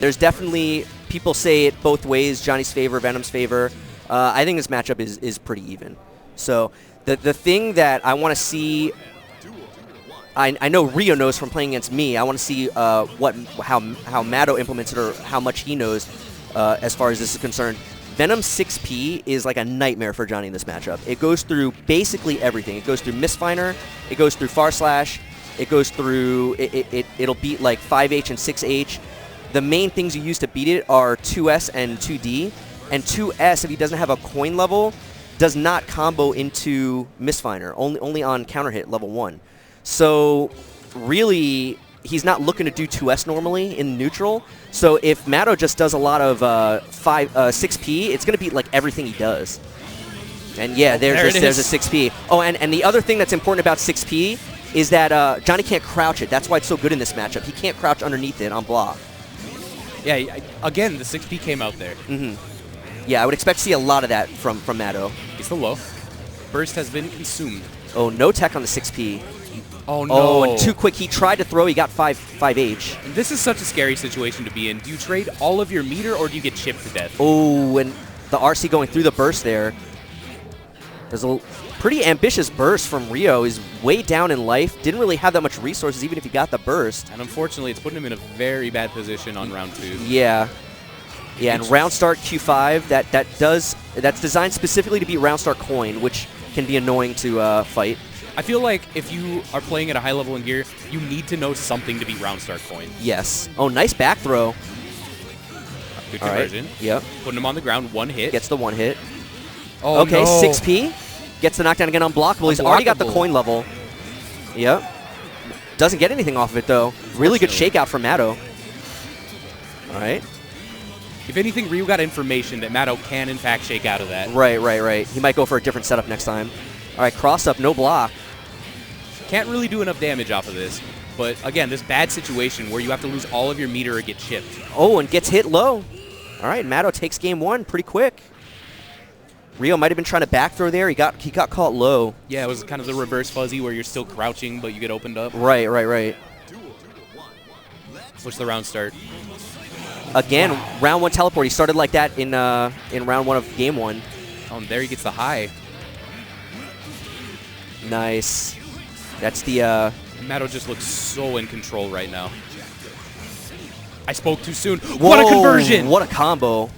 There's definitely, people say it both ways, Johnny's favor, Venom's favor. I think this matchup is pretty even. So the thing that I want to see, I know Rio knows from playing against me. I want to see how Maddow implements it or how much he knows as far as this is concerned. Venom's 6P is like a nightmare for Johnny in this matchup. It goes through basically everything. It goes through Misfiner, it goes through Far Slash, it goes through, it'll beat like 5H and 6H. The main things you use to beat it are 2S and 2D. And 2S, if he doesn't have a coin level, does not combo into Misfiner, only on counter hit level 1. So really, he's not looking to do 2S normally in neutral. So if Maddow just does a lot of 6P, it's going to beat like everything he does. And yeah, there's a 6P. Oh, and the other thing that's important about 6P is that Johnny can't crouch it. That's why it's so good in this matchup. He can't crouch underneath it on block. Yeah, again, the 6P came out there. Yeah, I would expect to see a lot of that from Maddow. He's the low. Burst has been consumed. Oh, no tech on the 6P. Oh, no. Oh, and too quick. He tried to throw. He got 5H. This is such a scary situation to be in. Do you trade all of your meter, or do you get chipped to death? Oh, and the RC going through the burst there. There's a pretty ambitious burst from Rio. He's way down in life. Didn't really have that much resources, even if he got the burst. And unfortunately, it's putting him in a very bad position on round 2. Yeah. Yeah, and round start Q5, that's designed specifically to beat round start coin, which can be annoying to fight. I feel like if you are playing at a high level in gear, you need to know something to beat round start coin. Yes. Oh, nice back throw. Good conversion. Right. Yep. Putting him on the ground, 1 hit. Gets the 1 hit. Oh, okay, no. 6P. Gets the knockdown again, unblockable. He's already got the coin level. Yep. Doesn't get anything off of it, though. Really good shakeout from Maddow. All right. If anything, Ryu got information that Maddow can, in fact, shake out of that. Right. He might go for a different setup next time. All right, cross up, no block. Can't really do enough damage off of this. But, again, this bad situation where you have to lose all of your meter or get chipped. Oh, and gets hit low. All right, Maddow takes game 1 pretty quick. Rio might have been trying to back throw there. He got caught low. Yeah, it was kind of the reverse fuzzy where you're still crouching, but you get opened up. Right. Push the round start. Again, round 1 teleport. He started like that in round 1 of game 1. Oh, and there he gets the high. Nice. That's the... Maddow just looks so in control right now. I spoke too soon. Whoa, what a conversion! What a combo.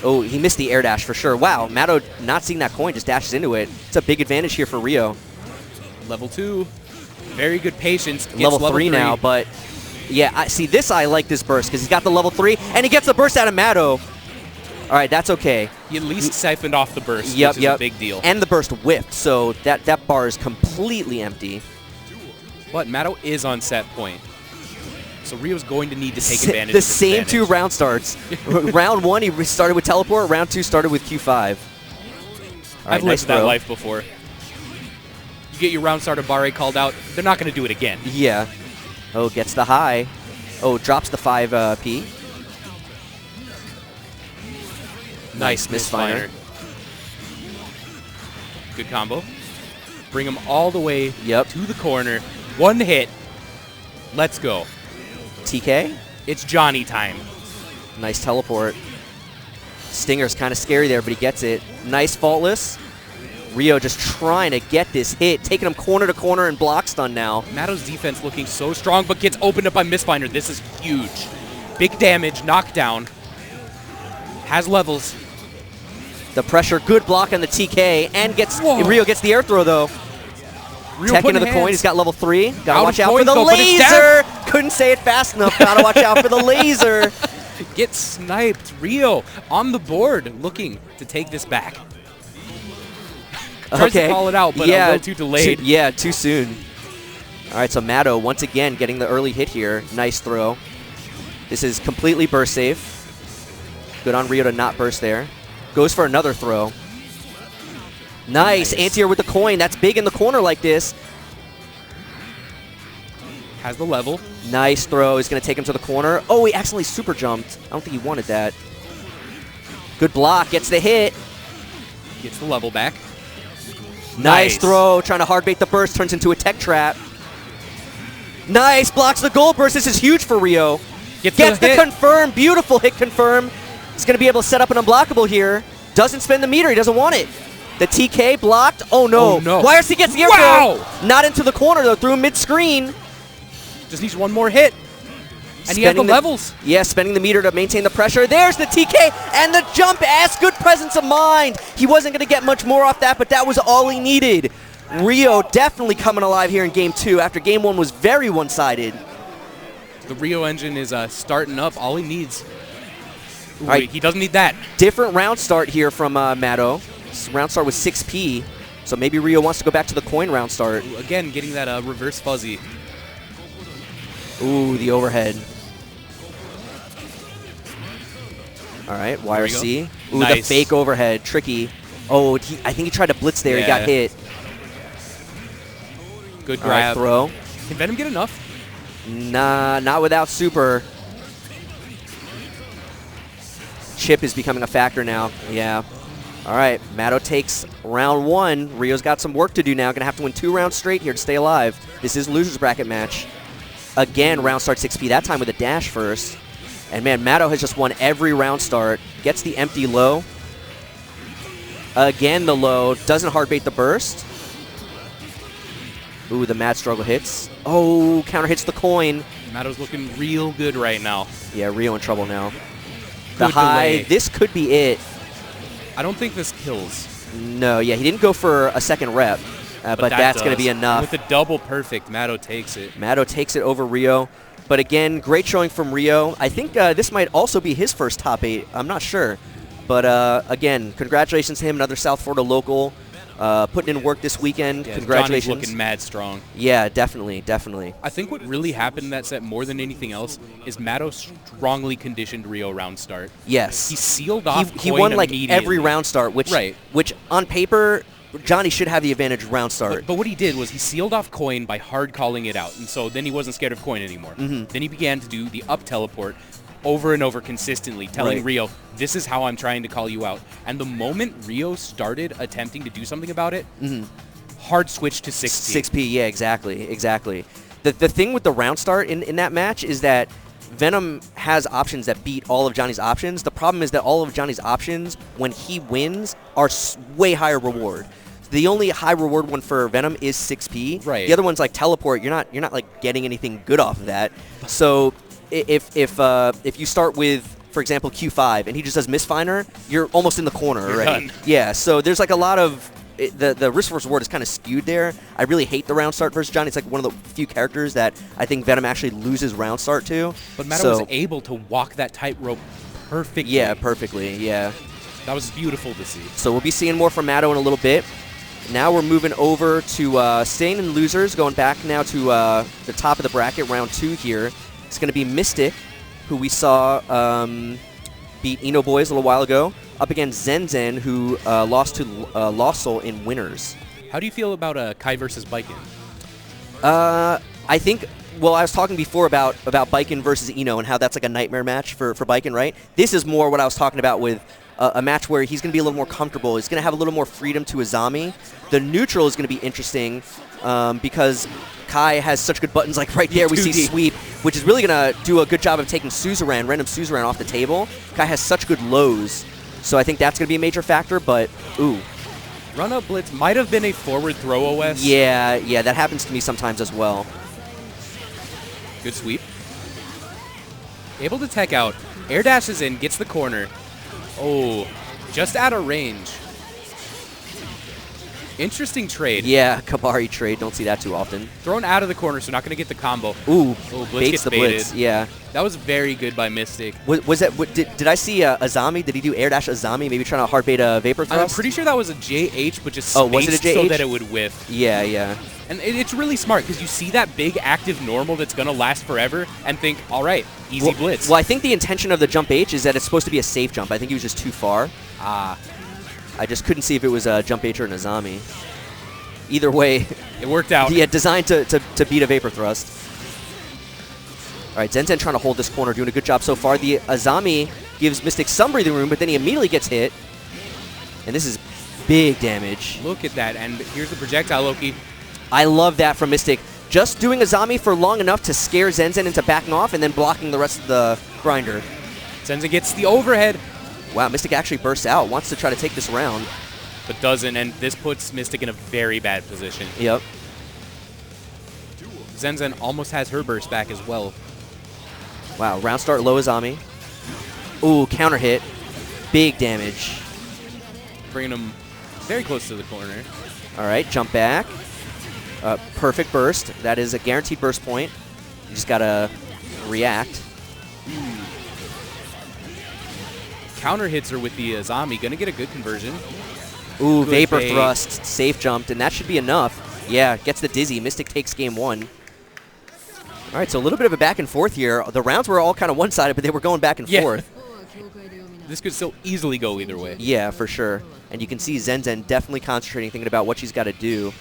Oh, he missed the air dash for sure. Wow, Maddow not seeing that coin, just dashes into it. It's a big advantage here for Rio. Level 2. Very good patience. Gets Level 3 now, but... Yeah, I like this burst because he's got the level 3, and he gets the burst out of Maddow. All right, that's okay. He at least siphoned off the burst, which is a big deal. And the burst whipped, so that bar is completely empty. But Maddow is on set point. So Rio's going to need to take advantage of the this same advantage. 2 round starts. Round 1, he started with teleport. Round 2 started with Q5. All right, I've lived that life before. You get your round starter Barre called out, they're not going to do it again. Yeah. Oh, gets the high. Oh, drops the 5P. Nice misfire. Good combo. Bring him all the way to the corner. 1 hit. Let's go. TK? It's Johnny time. Nice teleport. Stinger's kind of scary there, but he gets it. Nice faultless. Rio just trying to get this hit, taking him corner to corner and block stun now. Maddow's defense looking so strong, but gets opened up by Misfinder. This is huge. Big damage, knockdown. Has levels. The pressure, good block on the TK, and Rio gets the air throw though. Tech into the coin, he's got level 3. Gotta watch out for the laser! Couldn't say it fast enough, gotta watch out for the laser. Gets sniped. Rio on the board, looking to take this back. Tries to call it out, but a little too delayed. Too soon. All right, so Maddow once again getting the early hit here. Nice throw. This is completely burst safe. Good on Rio to not burst there. Goes for another throw. Nice. Anti-air with the coin. That's big in the corner like this. Has the level. Nice throw. He's going to take him to the corner. Oh, he accidentally super jumped. I don't think he wanted that. Good block. Gets the hit. Gets the level back. Nice throw. Trying to hard bait the burst. Turns into a tech trap. Nice, blocks the gold burst. This is huge for Rio. Gets the hit. confirm, beautiful hit confirm. He's going to be able to set up an unblockable here. Doesn't spend the meter, he doesn't want it. The TK blocked, oh no. Oh, no. YRC gets the air throw. Not into the corner though, through mid-screen. Just needs one more hit. And he had the levels. Yeah, spending the meter to maintain the pressure. There's the TK and the jump S. Good presence of mind. He wasn't going to get much more off that, but that was all he needed. Rio definitely coming alive here in Game 2 after Game 1 was very one-sided. The Rio engine is starting up. All he needs. Ooh, right. He doesn't need that. Different round start here from Maddow. Round start was 6P, so maybe Rio wants to go back to the coin round start. Ooh, again, getting that reverse fuzzy. Ooh, the overhead. All right, YRC. Ooh, nice. The fake overhead, tricky. Oh, I think he tried to blitz there. He got hit. Good grab. All right, throw. Can Venom get enough? Nah, not without super. Chip is becoming a factor now. Yeah. All right, Maddow takes round 1. Rio's got some work to do now. Going to have to win 2 rounds straight here to stay alive. This is loser's bracket match. Again, round start 6P, that time with a dash first. And man, Maddow has just won every round start. Gets the empty low. Again, the low. Doesn't hard bait the burst. Ooh, the mad struggle hits. Oh, counter hits the coin. Maddow's looking real good right now. Yeah, Rio in trouble now. Good The high, delay. this could be it. I don't think this kills. No, yeah, he didn't go for a second rep, but that's going to be enough. With the double perfect, Maddow takes it. Maddow takes it over Rio. But again, great showing from Rio. I think this might also be his first top 8. I'm not sure. But again, congratulations to him, another South Florida local. Putting in work this weekend. Yeah, Congratulations. Johnny's looking mad strong. Yeah, definitely, definitely. I think what really happened in that set more than anything else is Maddow strongly conditioned Rio round start. Yes. He sealed off He coin won like immediately. every round start, which on paper, Johnny should have the advantage round start. But what he did was he sealed off coin by hard calling it out, and so then he wasn't scared of coin anymore. Then he began to do the up teleport over and over consistently, telling Rio, this is how I'm trying to call you out. And the moment Rio started attempting to do something about it, hard switch to 6P. 6P, yeah, exactly. The thing with the round start in that match is that Venom has options that beat all of Johnny's options. The problem is that all of Johnny's options, when he wins, are way higher reward. The only high reward one for Venom is 6P. Right. The other one's like teleport. You're not like getting anything good off of that. So if you start with, for example, Q5 and he just does misfiner, you're almost in the corner already. Done. Yeah. So there's like a lot of the risk versus reward is kind of skewed there. I really hate the round start versus Johnny. It's like one of the few characters that I think Venom actually loses round start to. But Maddow was able to walk that tightrope perfectly. Yeah, perfectly. Yeah. That was beautiful to see. So we'll be seeing more from Maddow in a little bit. Now we're moving over to staying in losers, going back now to the top of the bracket, round 2 here. It's going to be Mystic, who we saw beat Eno Boys a little while ago, up against Zen Zen, who lost to Lost Soul in winners. How do you feel about Kai versus Baiken? I think, well, I was talking before about Baiken versus Eno and how that's like a nightmare match for Baiken, right? This is more what I was talking about with a match where he's going to be a little more comfortable. He's going to have a little more freedom to Azami. The neutral is going to be interesting because Kai has such good buttons. Like right there, we see sweep, which is really going to do a good job of taking Suzerain, random Suzerain off the table. Kai has such good lows, so I think that's going to be a major factor, but ooh. Run-up blitz might have been a forward throw OS. Yeah, that happens to me sometimes as well. Good sweep. Able to tech out. Air dashes in, gets the corner. Oh, just out of range. Interesting trade. Yeah, Kabari trade. Don't see that too often. Thrown out of the corner, so not going to get the combo. Ooh, Blitz baits gets the baited. blitz. Yeah. That was very good by Mystic. Was that? Did I see Azami? Did he do air dash Azami? Maybe trying to hard bait a vapor thrust? I'm pretty sure that was a JH, but just was it a JH? so that it would whiff. Yeah. And it's really smart because you see that big active normal that's going to last forever and think, all right, easy blitz. Well, I think the intention of the jump H is that it's supposed to be a safe jump. I think he was just too far. I just couldn't see if it was a jump H or an Azami. Either way, it worked out. Yeah, designed to beat a vapor thrust. All right, Zen Zen trying to hold this corner, doing a good job so far. The Azami gives Mystic some breathing room, but then he immediately gets hit. And this is big damage. Look at that, and here's the projectile, Loki. I love that from Mystic. just doing Azami for long enough to scare Zenzen into backing off and then blocking the rest of the grinder. Zenzen gets the overhead. Wow, Mystic actually bursts out, wants to try to take this round. But doesn't, and this puts Mystic in a very bad position. Yep. Zenzen almost has her burst back as well. Wow, round start low Azami. Ooh, counter hit. Big damage. Bringing him very close to the corner. All right, jump back. Perfect burst. That is a guaranteed burst point. You just got to react. Counter hits her with the Azami. Going to get a good conversion. Ooh, Good Vapor bait. Thrust. Safe jumped, and that should be enough. Yeah, gets the Dizzy. Mystic takes game 1. All right, so a little bit of a back and forth here. The rounds were all kind of one-sided, but they were going back and forth. This could still easily go either way. Yeah, for sure. And you can see Zenzen definitely concentrating, thinking about what she's got to do.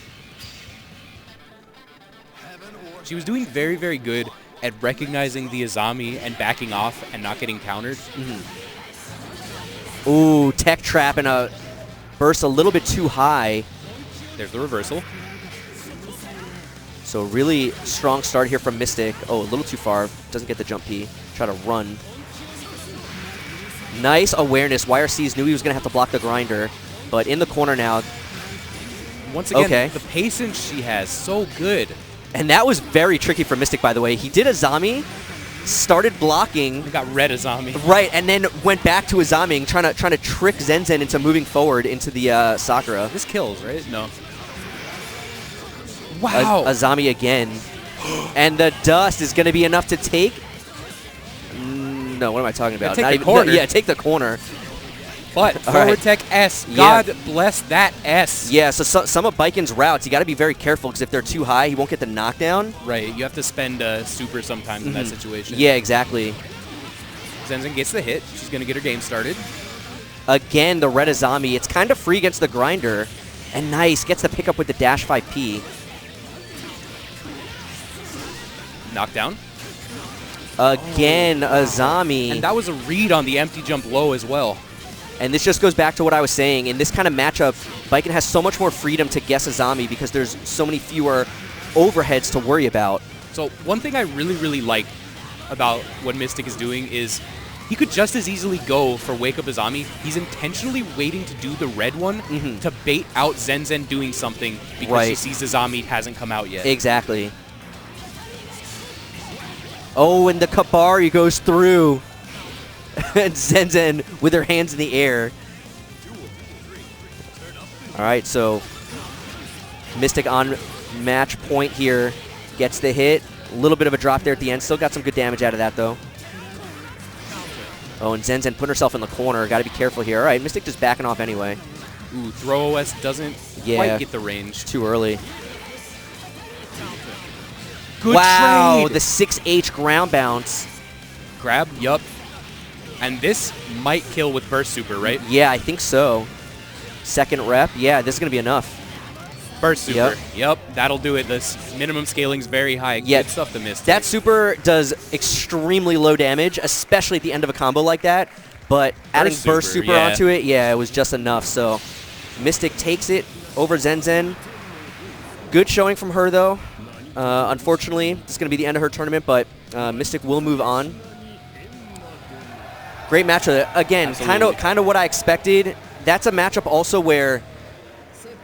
She was doing very, very good at recognizing the Azami and backing off and not getting countered. Ooh, tech trap and a burst a little bit too high. There's the reversal. So really strong start here from Mystic. Oh, a little too far. Doesn't get the jump P. Try to run. Nice awareness. YRC's knew he was going to have to block the grinder. But in the corner now. Once again, Okay. the patience she has, so good. And that was very tricky for Mystic, by the way. He did Azami, started blocking. We got red Azami. Right, and then went back to Azami, trying to trick Zenzen into moving forward into the Sakura. This kills, right? No. Wow. Azami again. And the dust is going to be enough to take. No, what am I talking about? Take the corner. Yeah, take the corner. But forward tech S. Yeah. God bless that S. Yeah, so some of Baiken's routes, you got to be very careful because if they're too high, he won't get the knockdown. Right. You have to spend super sometimes in that situation. Yeah, exactly. Zenzen gets the hit. She's going to get her game started. Again, the red Azami. It's kind of free against the grinder. And nice. Gets the pickup with the dash 5P. Knockdown. Again, Azami. And that was a read on the empty jump low as well. And this just goes back to what I was saying. In this kind of matchup, Baiken has so much more freedom to guess Azami because there's so many fewer overheads to worry about. So one thing I really, really like about what Mystic is doing is he could just as easily go for Wake Up Azami. He's intentionally waiting to do the red one to bait out Zenzen doing something because she sees Azami hasn't come out yet. Exactly. Oh, and the Kabari goes through. And Zenzen with her hands in the air. All right, so Mystic on match point here. Gets the hit. A little bit of a drop there at the end. Still got some good damage out of that, though. Oh, and Zenzen put herself in the corner. Got to be careful here. All right, Mystic just backing off anyway. Ooh, throw OS doesn't quite get the range. Too early. Good wow, trade. The 6H ground bounce. Grab, yup. And this might kill with Burst Super, right? Yeah, I think so. Second rep. Yeah, this is going to be enough. Burst Super. Yep, that'll do it. This minimum scaling's very high. Yeah, good stuff to miss. That super does extremely low damage, especially at the end of a combo like that. But adding Burst Super onto it, yeah, it was just enough. So Mystic takes it over Zenzen. Good showing from her, though. Unfortunately, this is going to be the end of her tournament, but Mystic will move on. Great matchup. Again, kind of what I expected. That's a matchup also where,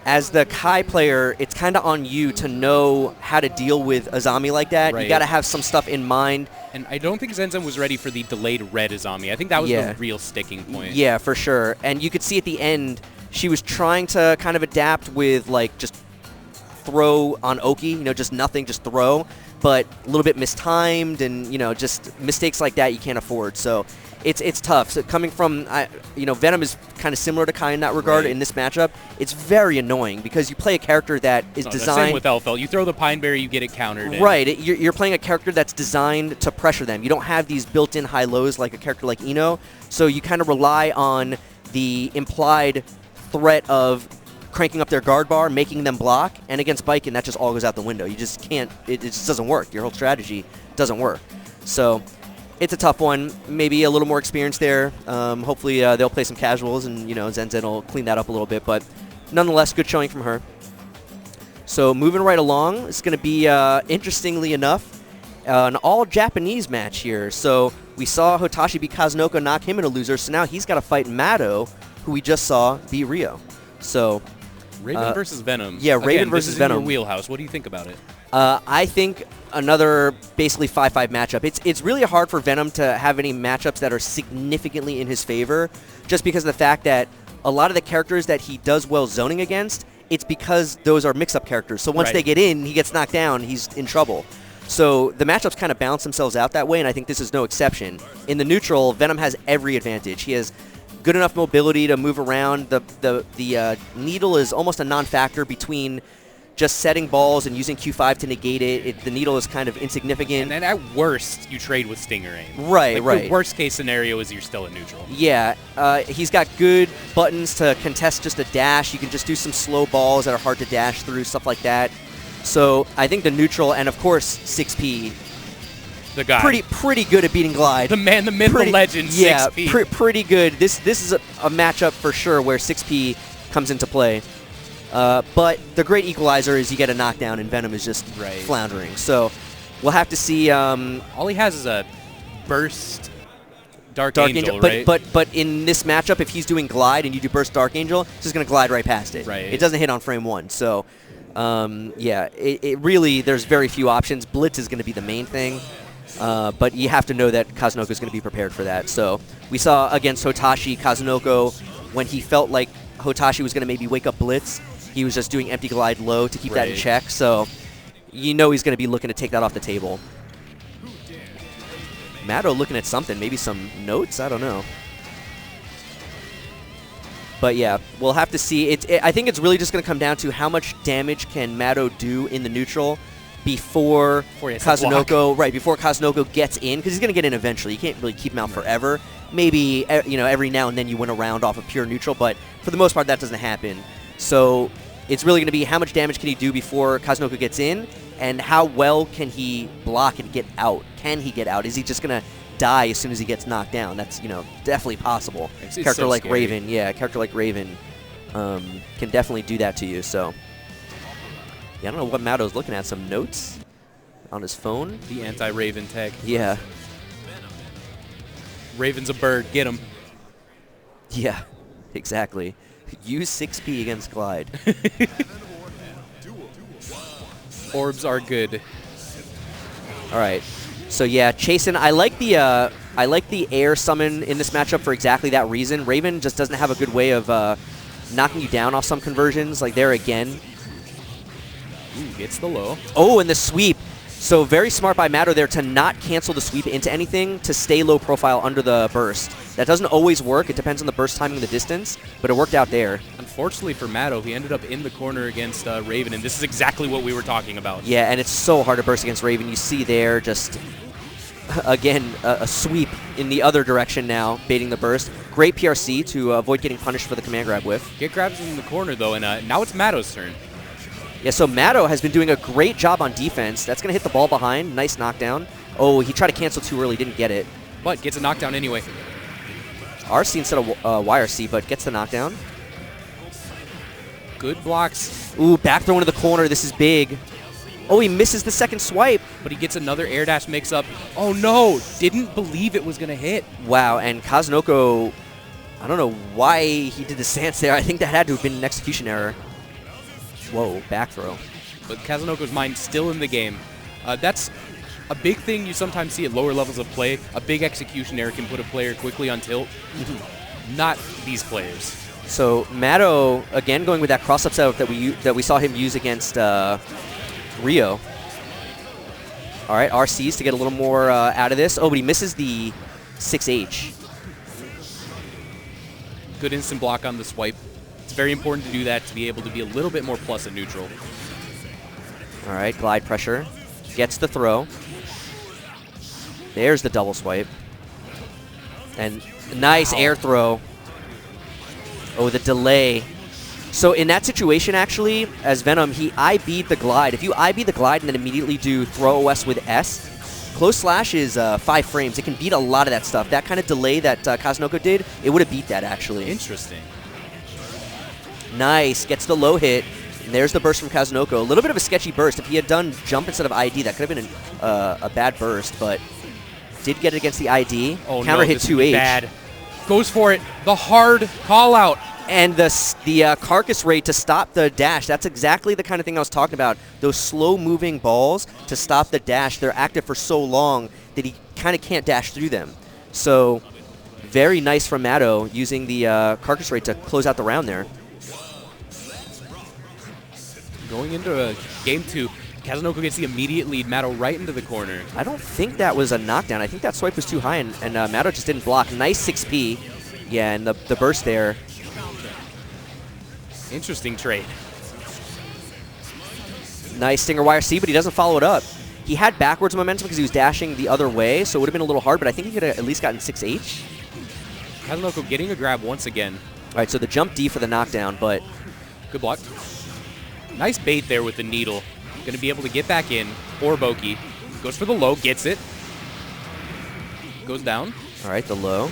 as the Kai player, it's kind of on you to know how to deal with Azami like that. Right. You got to have some stuff in mind. And I don't think Zenzen was ready for the delayed red Azami. I think that was the real sticking point. Yeah, for sure. And you could see at the end, she was trying to kind of adapt with, like, just throw on Oki, you know, just nothing, just throw. But a little bit mistimed and, you know, just mistakes like that you can't afford. So it's tough. So coming from, you know, Venom is kind of similar to Kai in that regard in this matchup. It's very annoying because you play a character that is designed. Same with Elfel. You throw the Pine Berry, you get it countered. Right. You're playing a character that's designed to pressure them. You don't have these built-in high lows like a character like Ino. So you kind of rely on the implied threat of cranking up their guard bar, making them block. And against Baiken, that just all goes out the window. You just can't. It just doesn't work. Your whole strategy doesn't work. So it's a tough one. Maybe a little more experience there. Hopefully they'll play some casuals, and you know Zenzen will clean that up a little bit. But nonetheless, good showing from her. So moving right along, it's going to be, interestingly enough, an all-Japanese match here. So we saw Hotashi beat Cosmo-ko, knock him into loser, so now he's got to fight Maddow, who we just saw beat Rio. So Raven versus Venom. Yeah, Raven Again, versus this is Venom. in your wheelhouse. What do you think about it? I think another basically 5-5 matchup. It's really hard for Venom to have any matchups that are significantly in his favor, just because of the fact that a lot of the characters that he does well zoning against, it's because those are mix-up characters. So once they get in, he gets knocked down, he's in trouble. So the matchups kind of balance themselves out that way, and I think this is no exception. In the neutral, Venom has every advantage. He has good enough mobility to move around. The needle is almost a non-factor between just setting balls and using Q5 to negate it. The needle is kind of insignificant. And at worst, you trade with Stinger Aim. Right, The worst case scenario is you're still in neutral. Yeah, he's got good buttons to contest just a dash. You can just do some slow balls that are hard to dash through, stuff like that. So I think the neutral, and of course 6P, the guy. Pretty good at beating Glide. The man, the myth, the legend, 6P. Yeah, pretty good. This is a matchup for sure where 6P comes into play. But the great equalizer is you get a knockdown, and Venom is just floundering. So we'll have to see. All he has is a burst Dark Angel, right? But in this matchup, if he's doing Glide and you do burst Dark Angel, he's just going to glide right past it. Right. It doesn't hit on frame 1. So, yeah, it really, there's very few options. Blitz is going to be the main thing. But you have to know that Cosmo-ko is going to be prepared for that. So we saw against Hotashi, Cosmo-ko, when he felt like Hotashi was going to maybe wake up Blitz, he was just doing empty glide low to keep that in check. So you know he's going to be looking to take that off the table. Maddow looking at something, maybe some notes? I don't know. But yeah, we'll have to see. I think it's really just going to come down to how much damage can Maddow do in the neutral before Cosmo-ko, before Cosmo-ko gets in, because he's going to get in eventually. You can't really keep him out forever. Maybe every now and then you win a round off of pure neutral, but for the most part that doesn't happen. So it's really going to be how much damage can he do before Cosmo-ko gets in, and how well can he block and get out. Can he get out? Is he just going to die as soon as he gets knocked down? That's definitely possible. It's character so like scary. Raven, character like Raven can definitely do that to you. So yeah, I don't know what Maddow's looking at. Some notes on his phone. The anti-Raven tech. Yeah. Raven's a bird. Get him. Yeah, exactly. Use 6P against Glide. Orbs are good. All right. So yeah, Chasen, I like the air summon in this matchup for exactly that reason. Raven just doesn't have a good way of knocking you down off some conversions. Like there again. Ooh, gets the low. Oh, and the sweep. So very smart by Maddow there to not cancel the sweep into anything, to stay low profile under the burst. That doesn't always work. It depends on the burst timing and the distance, but it worked out there. Unfortunately for Maddow, he ended up in the corner against Raven, and this is exactly what we were talking about. Yeah, and it's so hard to burst against Raven. You see there just, again, a sweep in the other direction now, baiting the burst. Great PRC to avoid getting punished for the command grab whiff. Get grabs in the corner, though, and now it's Maddow's turn. Yeah, so Maddow has been doing a great job on defense. That's going to hit the ball behind. Nice knockdown. Oh, he tried to cancel too early, didn't get it. But gets a knockdown anyway. RC instead of YRC, but gets the knockdown. Good blocks. Ooh, back throw into the corner. This is big. Oh, he misses the second swipe. But he gets another air dash mix-up. Oh, no. Didn't believe it was going to hit. Wow, and Cosmo-ko, I don't know why he did the stance there. I think that had to have been an execution error. Whoa, back throw. But Cosmo-ko's mind still in the game. That's a big thing you sometimes see at lower levels of play. A big execution error can put a player quickly on tilt. Not these players. So Maddow, again, going with that cross-up setup that we saw him use against Rio. All right, RCs to get a little more out of this. Oh, but he misses the 6H. Good instant block on the swipe. It's very important to do that to be able to be a little bit more plus at neutral. All right, glide pressure. Gets the throw. There's the double swipe. And nice air throw. Oh, the delay. So in that situation, actually, as Venom, he IB'd the glide. If you IB the glide and then immediately do throw OS with S, close slash is 5 frames. It can beat a lot of that stuff. That kind of delay that Cosmo-ko did, it would have beat that, actually. Interesting. Nice. Gets the low hit. And there's the burst from Kazunoko. A little bit of a sketchy burst. If he had done jump instead of ID, that could have been a bad burst, but did get it against the ID. Oh, Counter no, hit this would 2H. be bad. Goes for it. The hard call out. And the carcass rate to stop the dash, that's exactly the kind of thing I was talking about. Those slow-moving balls to stop the dash, they're active for so long that he kind of can't dash through them. So very nice from Maddow using the carcass rate to close out the round there. Going into game 2, Kazunoko gets the immediate lead. Maddow right into the corner. I don't think that was a knockdown. I think that swipe was too high, and Maddow just didn't block. Nice 6P. Yeah, and the burst there. Interesting trade. Nice Stinger Wire C, but he doesn't follow it up. He had backwards momentum because he was dashing the other way, so it would have been a little hard, but I think he could have at least gotten 6H. Kazunoko getting a grab once again. All right, so the jump D for the knockdown, but... Good block. Nice bait there with the needle. Going to be able to get back in. Or Boki. Goes for the low, gets it. Goes down. All right, the low.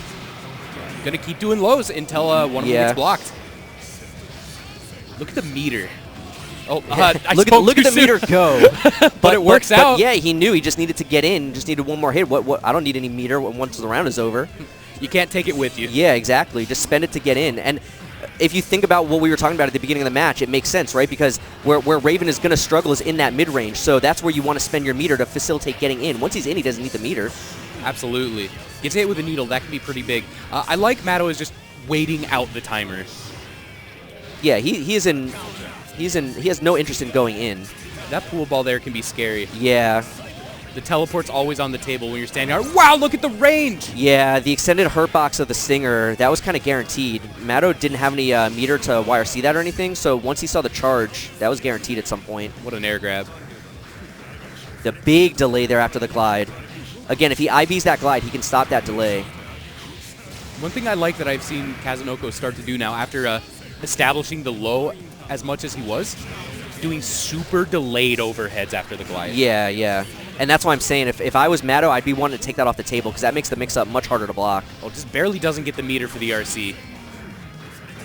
Going to keep doing lows until one of them gets blocked. Look at the meter. Oh, I look at the meter go. but it works out. But yeah, he knew he just needed to get in. Just needed one more hit. What? I don't need any meter once the round is over. You can't take it with you. Yeah, exactly. Just spend it to get in. And if you think about what we were talking about at the beginning of the match, it makes sense, right? Because where Raven is going to struggle is in that mid-range. So that's where you want to spend your meter to facilitate getting in. Once he's in, he doesn't need the meter. Absolutely. Gets hit with a needle. That can be pretty big. I like Maddow is just waiting out the timer. Yeah, he has no interest in going in. That pool ball there can be scary. Yeah. The teleport's always on the table when you're standing out. Wow, look at the range! Yeah, the extended hurt box of the Stinger, that was kind of guaranteed. Maddow didn't have any meter to YRC that or anything, so once he saw the charge, that was guaranteed at some point. What an air grab. The big delay there after the glide. Again, if he IVs that glide, he can stop that delay. One thing I like that I've seen Kazunoko start to do now after establishing the low as much as he was, doing super delayed overheads after the glide. Yeah, yeah. And that's why I'm saying if I was Maddow, I'd be wanting to take that off the table because that makes the mix-up much harder to block. Oh, just barely doesn't get the meter for the RC.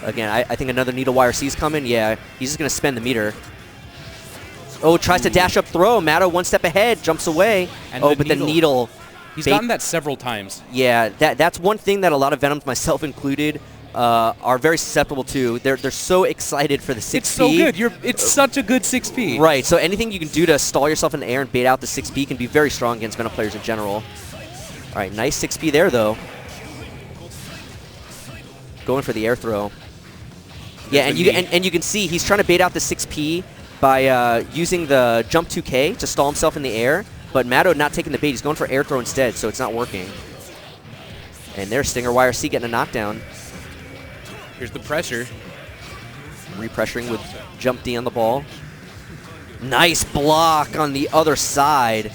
Again, I think another needle YRC's coming. Yeah, he's just going to spend the meter. Oh, tries to dash up throw. Maddow one step ahead, jumps away. And but the needle. He's gotten that several times. Yeah, that's one thing that a lot of Venoms, myself included, are very susceptible to. They're so excited for the 6P. It's so good. It's such a good 6P. Right, so anything you can do to stall yourself in the air and bait out the 6P can be very strong against Venom players in general. All right, nice 6P there, though. Going for the air throw. Yeah, and you can see he's trying to bait out the 6P by using the jump 2K to stall himself in the air, but Maddow not taking the bait. He's going for air throw instead, so it's not working. And there's Stinger YRC getting a knockdown. Here's the pressure. Repressuring with jump D on the ball. Nice block on the other side.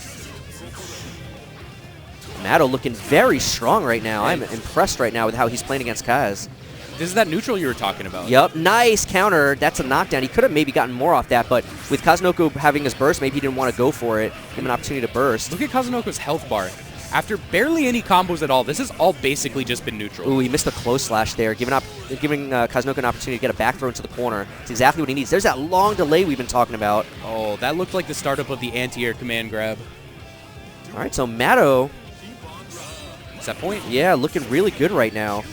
Maddow looking very strong right now. I'm impressed right now with how he's playing against Kaz. This is that neutral you were talking about. Yep, nice counter. That's a knockdown. He could have maybe gotten more off that, but with Kazunoko having his burst, maybe he didn't want to go for it. Give him an opportunity to burst. Look at Kazunoko's health bar. After barely any combos at all, this has all basically just been neutral. Ooh, he missed a close slash there, giving Kazunoko an opportunity to get a back throw into the corner. It's exactly what he needs. There's that long delay we've been talking about. Oh, that looked like the startup of the anti-air command grab. All right, so Maddow. What's that point? Yeah, looking really good right now.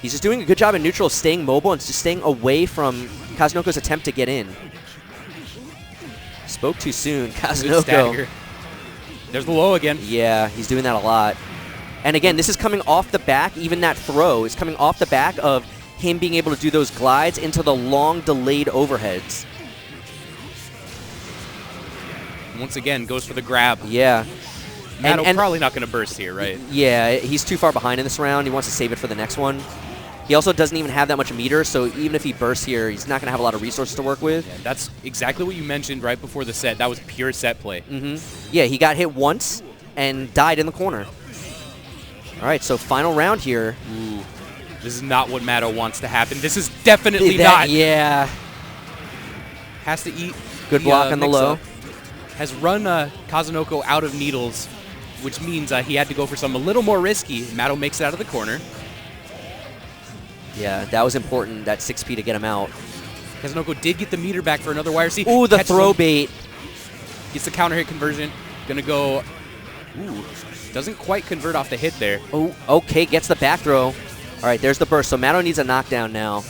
He's just doing a good job in neutral, staying mobile and just staying away from Kazunoko's attempt to get in. Spoke too soon, Kazunoko. There's the low again. Yeah, he's doing that a lot. And again, this is coming off the back, even that throw is coming off the back of him being able to do those glides into the long delayed overheads. Once again, goes for the grab. Yeah. Maddow probably not going to burst here, right? Yeah, he's too far behind in this round. He wants to save it for the next one. He also doesn't even have that much meter, so even if he bursts here, he's not going to have a lot of resources to work with. Yeah, that's exactly what you mentioned right before the set. That was pure set play. Yeah, he got hit once and died in the corner. All right, so final round here. Ooh, this is not what Maddow wants to happen. This is definitely not. Yeah. Has to eat. Good block on the low. Has run Kazunoko out of needles, which means he had to go for something a little more risky. Maddow makes it out of the corner. Yeah, that was important, that 6P to get him out. Kazunoko did get the meter back for another YRC. Ooh, the Catches throw him. bait. Gets the counter hit conversion. Gonna go. Ooh, doesn't quite convert off the hit there. Oh, okay, gets the back throw. All right, there's the burst. So Maddow needs a knockdown now.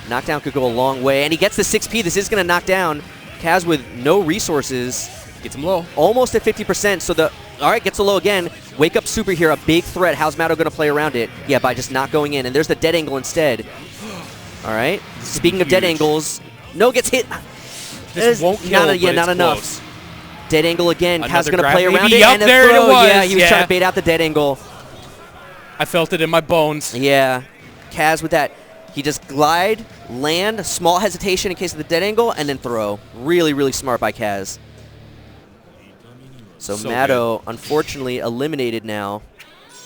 Knockdown could go a long way, and he gets the 6P. This is going to knock down Kaz with no resources. Gets him low. Almost at 50%. So all right, gets a low again. Wake up super here, a big threat. How's Maddow going to play around it? Yeah, by just not going in. And there's the dead angle instead. All right. Speaking of dead angles, no gets hit. This won't kill, not it's enough. Close. Dead angle again. Kaz going to grab, play around maybe. it. Yep, And a there throw. it was. Yeah, he was trying to bait out the dead angle. I felt it in my bones. Yeah. Kaz with that. He just glide, land, small hesitation in case of the dead angle, and then throw. Really, really smart by Kaz. So Maddow, unfortunately, eliminated now.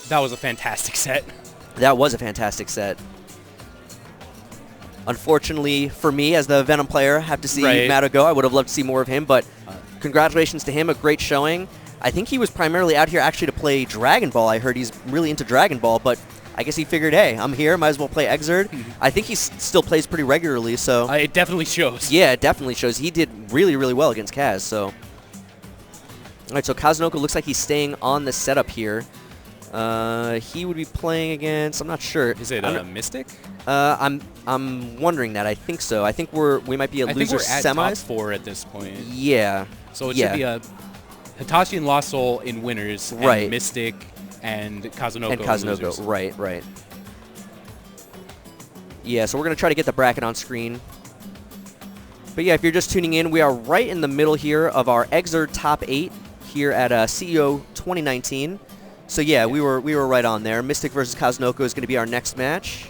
That was a fantastic set. That was a fantastic set. Unfortunately, for me, as the Venom player, have to see Maddow go. I would have loved to see more of him, but congratulations to him. A great showing. I think he was primarily out here actually to play Dragon Ball. I heard he's really into Dragon Ball, but I guess he figured, hey, I'm here, might as well play Xrd. I think he still plays pretty regularly, so. It definitely shows. Yeah, it definitely shows. He did really, really well against Kaz, so. All right, so Kazunoko looks like he's staying on the setup here. He would be playing against, I'm not sure. Is it Mystic? I'm wondering that. I think so. I think we might be a loser semis. I think we're at top 4 at this point. Yeah. So it should be a Hitachi and Lost Soul in winners, and Mystic and Kazunoko in losers. Right. Yeah, so we're going to try to get the bracket on screen. But yeah, if you're just tuning in, we are right in the middle here of our Xrd top 8 here at CEO 2019. So yeah, we were right on there. Mystic versus Cosmo-ko is going to be our next match.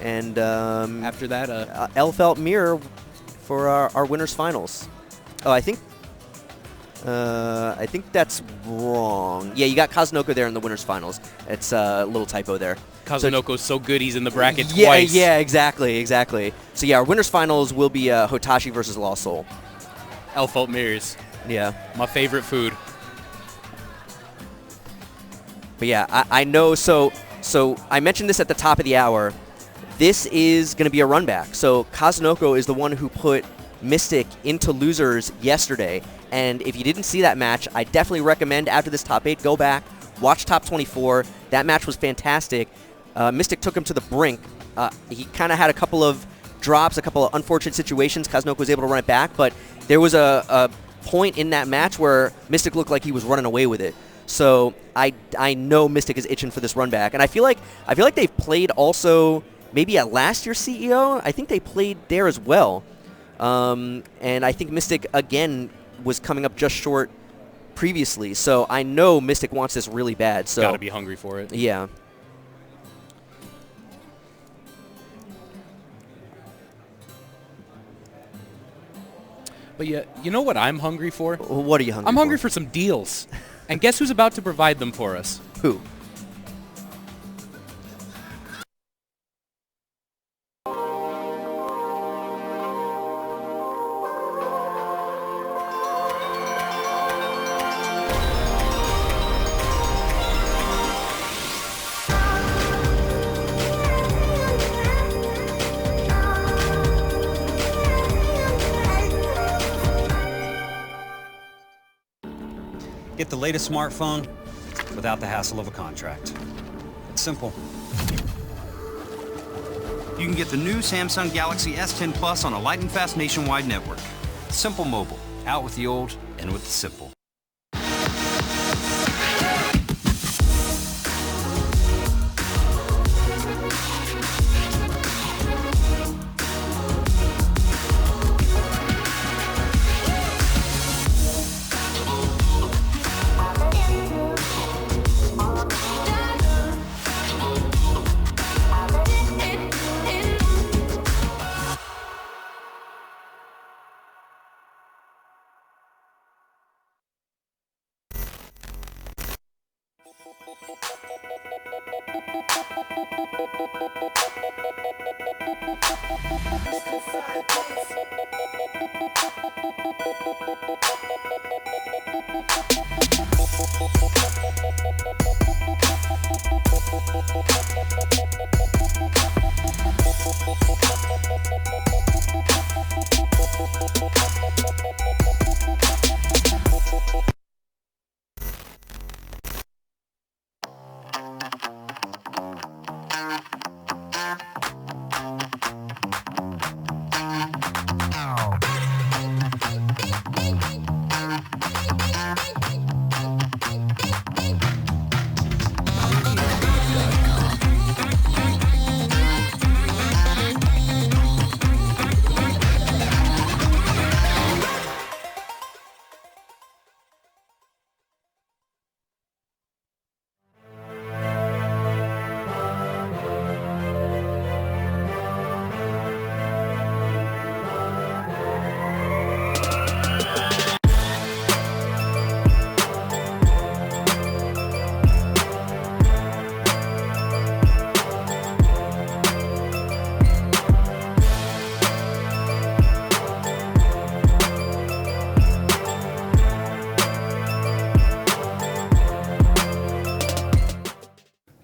And after that, L-Felt Mirror for our winners finals. Oh, I think that's wrong. Yeah, you got Cosmo-ko there in the winners finals. It's a little typo there. Kazunoko's so good he's in the bracket twice. Yeah, exactly. So yeah, our winners finals will be Hitachi versus Lost Soul. L-Felt Mirrors. Yeah. My favorite food. But yeah, I know. So I mentioned this at the top of the hour. This is going to be a run back. So Kazunoko is the one who put Mystic into losers yesterday. And if you didn't see that match, I definitely recommend after this top 8, go back, watch top 24. That match was fantastic. Mystic took him to the brink. He kind of had a couple of drops, a couple of unfortunate situations. Kazunoko was able to run it back, but there was a point in that match where Mystic looked like he was running away with it. So I know Mystic is itching for this run back, and I feel like they've played also maybe at last year's CEO. I think they played there as well, and I think Mystic again was coming up just short previously. So I know Mystic wants this really bad. So gotta be hungry for it. Yeah. But yeah, you know what I'm hungry for? What are you hungry for? I'm hungry for some deals. And guess who's about to provide them for us? Who? Get the latest smartphone without the hassle of a contract. It's simple. You can get the new Samsung Galaxy S10 Plus on a light and fast nationwide network. Simple Mobile. Out with the old, in with the simple.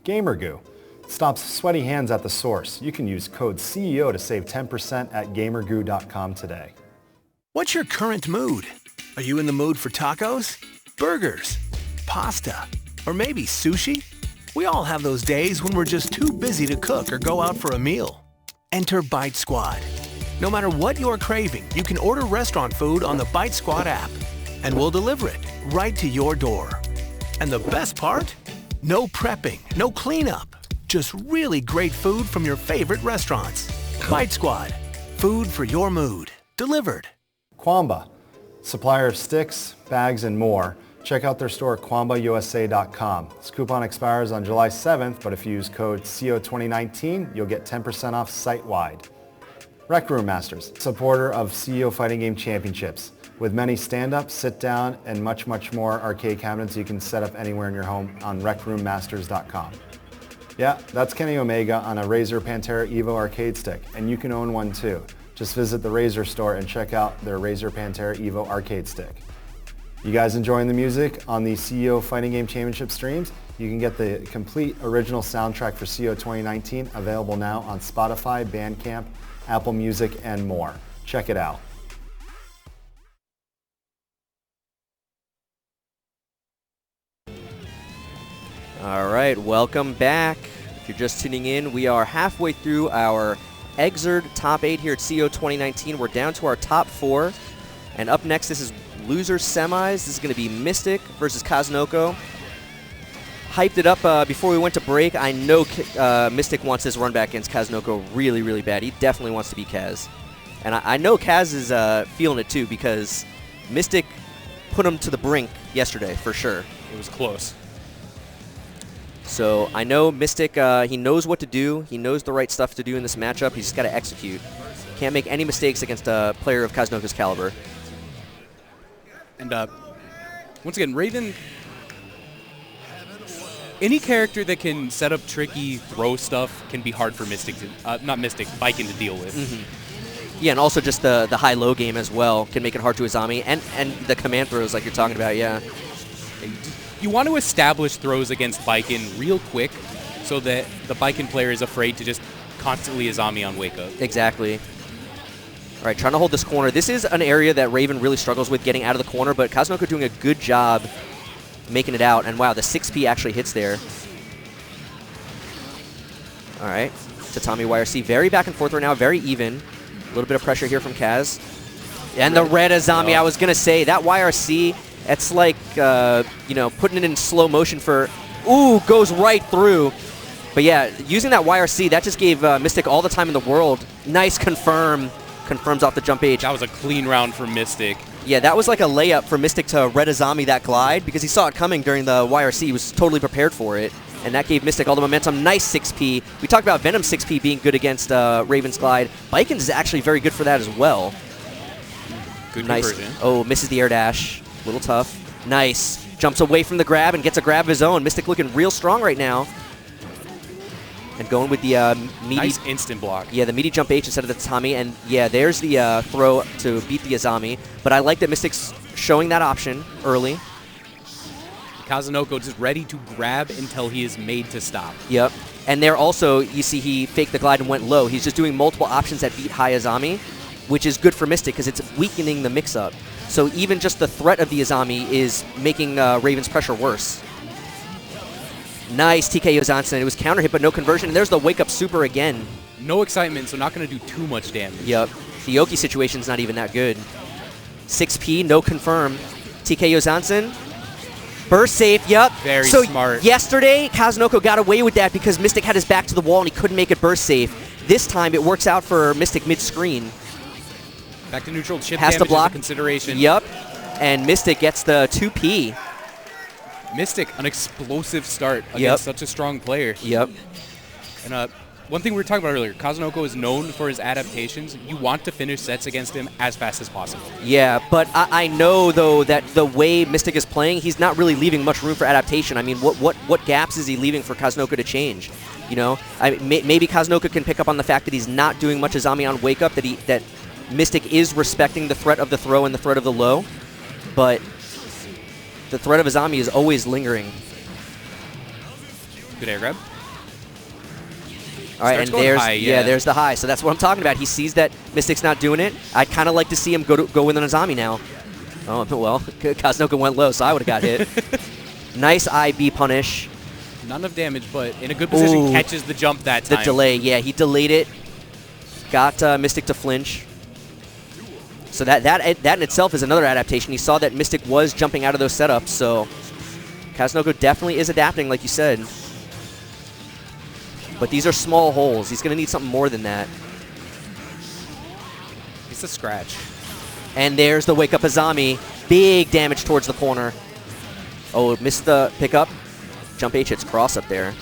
GamerGoo stops sweaty hands at the source. You can use code CEO to save 10% at gamergoo.com today. What's your current mood? Are you in the mood for tacos, burgers, pasta, or maybe sushi? We all have those days when we're just too busy to cook or go out for a meal. Enter Bite Squad. No matter what you're craving, you can order restaurant food on the Bite Squad app, and we'll deliver it right to your door. And the best part? No prepping, no cleanup. Just really great food from your favorite restaurants. Bite Squad. Food for your mood. Delivered. Kwamba, supplier of sticks, bags, and more. Check out their store at kwambausa.com. This coupon expires on July 7th, but if you use code CO2019, you'll get 10% off site-wide. Rec Room Masters, supporter of CEO Fighting Game Championships. With many stand-up, sit-down, and much more arcade cabinets you can set up anywhere in your home on recroommasters.com. Yeah, that's Kenny Omega on a Razer Pantera Evo arcade stick, and you can own one too. Just visit the Razer store and check out their Razer Pantera Evo arcade stick. You guys enjoying the music on the CEO Fighting Game Championship streams? You can get the complete original soundtrack for CEO 2019 available now on Spotify, Bandcamp, Apple Music, and more. Check it out. All right, welcome back. If you're just tuning in, we are halfway through our Xrd Top 8 here at CO 2019. We're down to our top 4. And up next, this is Losers Semis. This is going to be Mystic versus Cosmo-ko. Hyped it up before we went to break. I know Mystic wants this run back against Cosmo-ko really bad. He definitely wants to beat Kaz. And I know Kaz is feeling it too because Mystic put him to the brink yesterday for sure. It was close. So I know Mystic, he knows what to do. He knows the right stuff to do in this matchup. He's just got to execute. Can't make any mistakes against a player of Cosmo-ko's caliber. And once again, Raven, any character that can set up tricky throw stuff can be hard for Mystic to, not Mystic, Baiken to deal with. Mm-hmm. Yeah, and also just the high-low game as well can make it hard to Izami, and the command throws like you're talking about, yeah. You want to establish throws against Baiken real quick so that the Baiken player is afraid to just constantly Izami on wake up. Exactly. All right, trying to hold this corner. This is an area that Raven really struggles with, getting out of the corner, but Cosmo-ko doing a good job making it out. And wow, the 6P actually hits there. All right, Tatami YRC, very back and forth right now, very even. A little bit of pressure here from Kaz. And the red Izami, I was going to say, that YRC, it's like, you know, putting it in slow motion for, ooh, goes right through. But yeah, using that YRC, that just gave Mystic all the time in the world. Nice confirm. Confirms off the jump H. That was a clean round for Mystic. Yeah, that was like a layup for Mystic to red Izami that glide because he saw it coming during the YRC. He was totally prepared for it. And that gave Mystic all the momentum. Nice 6P. We talked about Venom 6P being good against Raven's glide. Baiken's is actually very good for that as well. Good nice. conversion. Oh, misses the air dash. A little tough. Nice. Jumps away from the grab and gets a grab of his own. Mystic looking real strong right now. And going with the meaty... Nice instant block. Yeah, the meaty jump H instead of the Tatami. And yeah, there's the throw to beat the Izami. But I like that Mystic's showing that option early. Kazunoko just ready to grab until he is made to stop. Yep. And there also, you see he faked the glide and went low. He's just doing multiple options that beat high Azami, which is good for Mystic because it's weakening the mix-up. So even just the threat of the Azami is making Raven's pressure worse. Nice TKO Zansen. It was counter hit, but no conversion. And there's the wake-up super again. No excitement, so not going to do too much damage. Yep. The Yoki situation's not even that good. 6P, no confirm. TKO Zansen. Burst safe, yep. Very so smart. Yesterday, Kazunoko got away with that because Mystic had his back to the wall and he couldn't make it burst safe. This time, it works out for Mystic mid-screen. Back to neutral, chip Has to damage block. is a consideration. Yep. And Mystic gets the 2P. Mystic, an explosive start against such a strong player. Yep. And one thing we were talking about earlier, Kazunoko is known for his adaptations. You want to finish sets against him as fast as possible. Yeah, but I know, though, that the way Mystic is playing, he's not really leaving much room for adaptation. I mean, what gaps is he leaving for Kazunoko to change? You know, maybe Kazunoko can pick up on the fact that he's not doing much Azami on wake-up, that Mystic is respecting the threat of the throw and the threat of the low, but the threat of Azami is always lingering. Good air grab. All right, and there's the high. So that's what I'm talking about. He sees that Mystic's not doing it. I'd kind of like to see him go with an Azami now. Oh, well, Kazunoko went low, so I would have got hit. Nice IB punish. Not enough damage, but in a good position, catches the jump that time. The delay, yeah, he delayed it. Got Mystic to flinch. So that in itself is another adaptation. He saw that Mystic was jumping out of those setups, so Kazunoko definitely is adapting, like you said. But these are small holes. He's going to need something more than that. It's a scratch. And there's the wake-up Azami. Big damage towards the corner. Oh, missed the pickup. Jump H hits cross up there.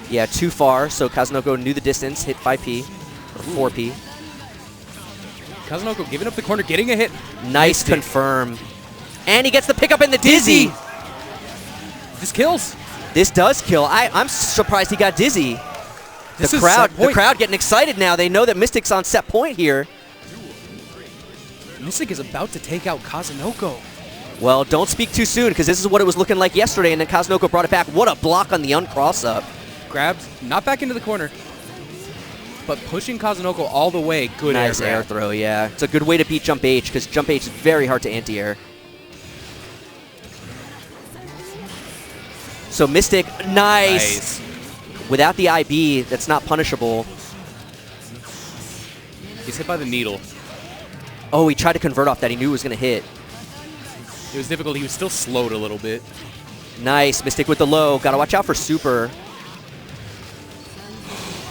Yeah, too far, so Kazunoko knew the distance, hit 5P, or 4P. Kazunoko giving up the corner, getting a hit. Nice confirm. And he gets the pickup in the dizzy. This kills. This does kill. I'm surprised he got dizzy. The crowd getting excited now. They know that Mystic's on set point here. Mystic is about to take out Kazunoko. Well, don't speak too soon, because this is what it was looking like yesterday, and then Kazunoko brought it back. What a block on the uncross-up. Grabs, not back into the corner, but pushing Kazunoko all the way. Good nice air throw, yeah. It's a good way to beat Jump H, because Jump H is very hard to anti-air. So Mystic, nice. Without the IB, that's not punishable. He's hit by the needle. Oh, he tried to convert off that. He knew it was going to hit. It was difficult. He was still slowed a little bit. Nice. Mystic with the low. Got to watch out for super.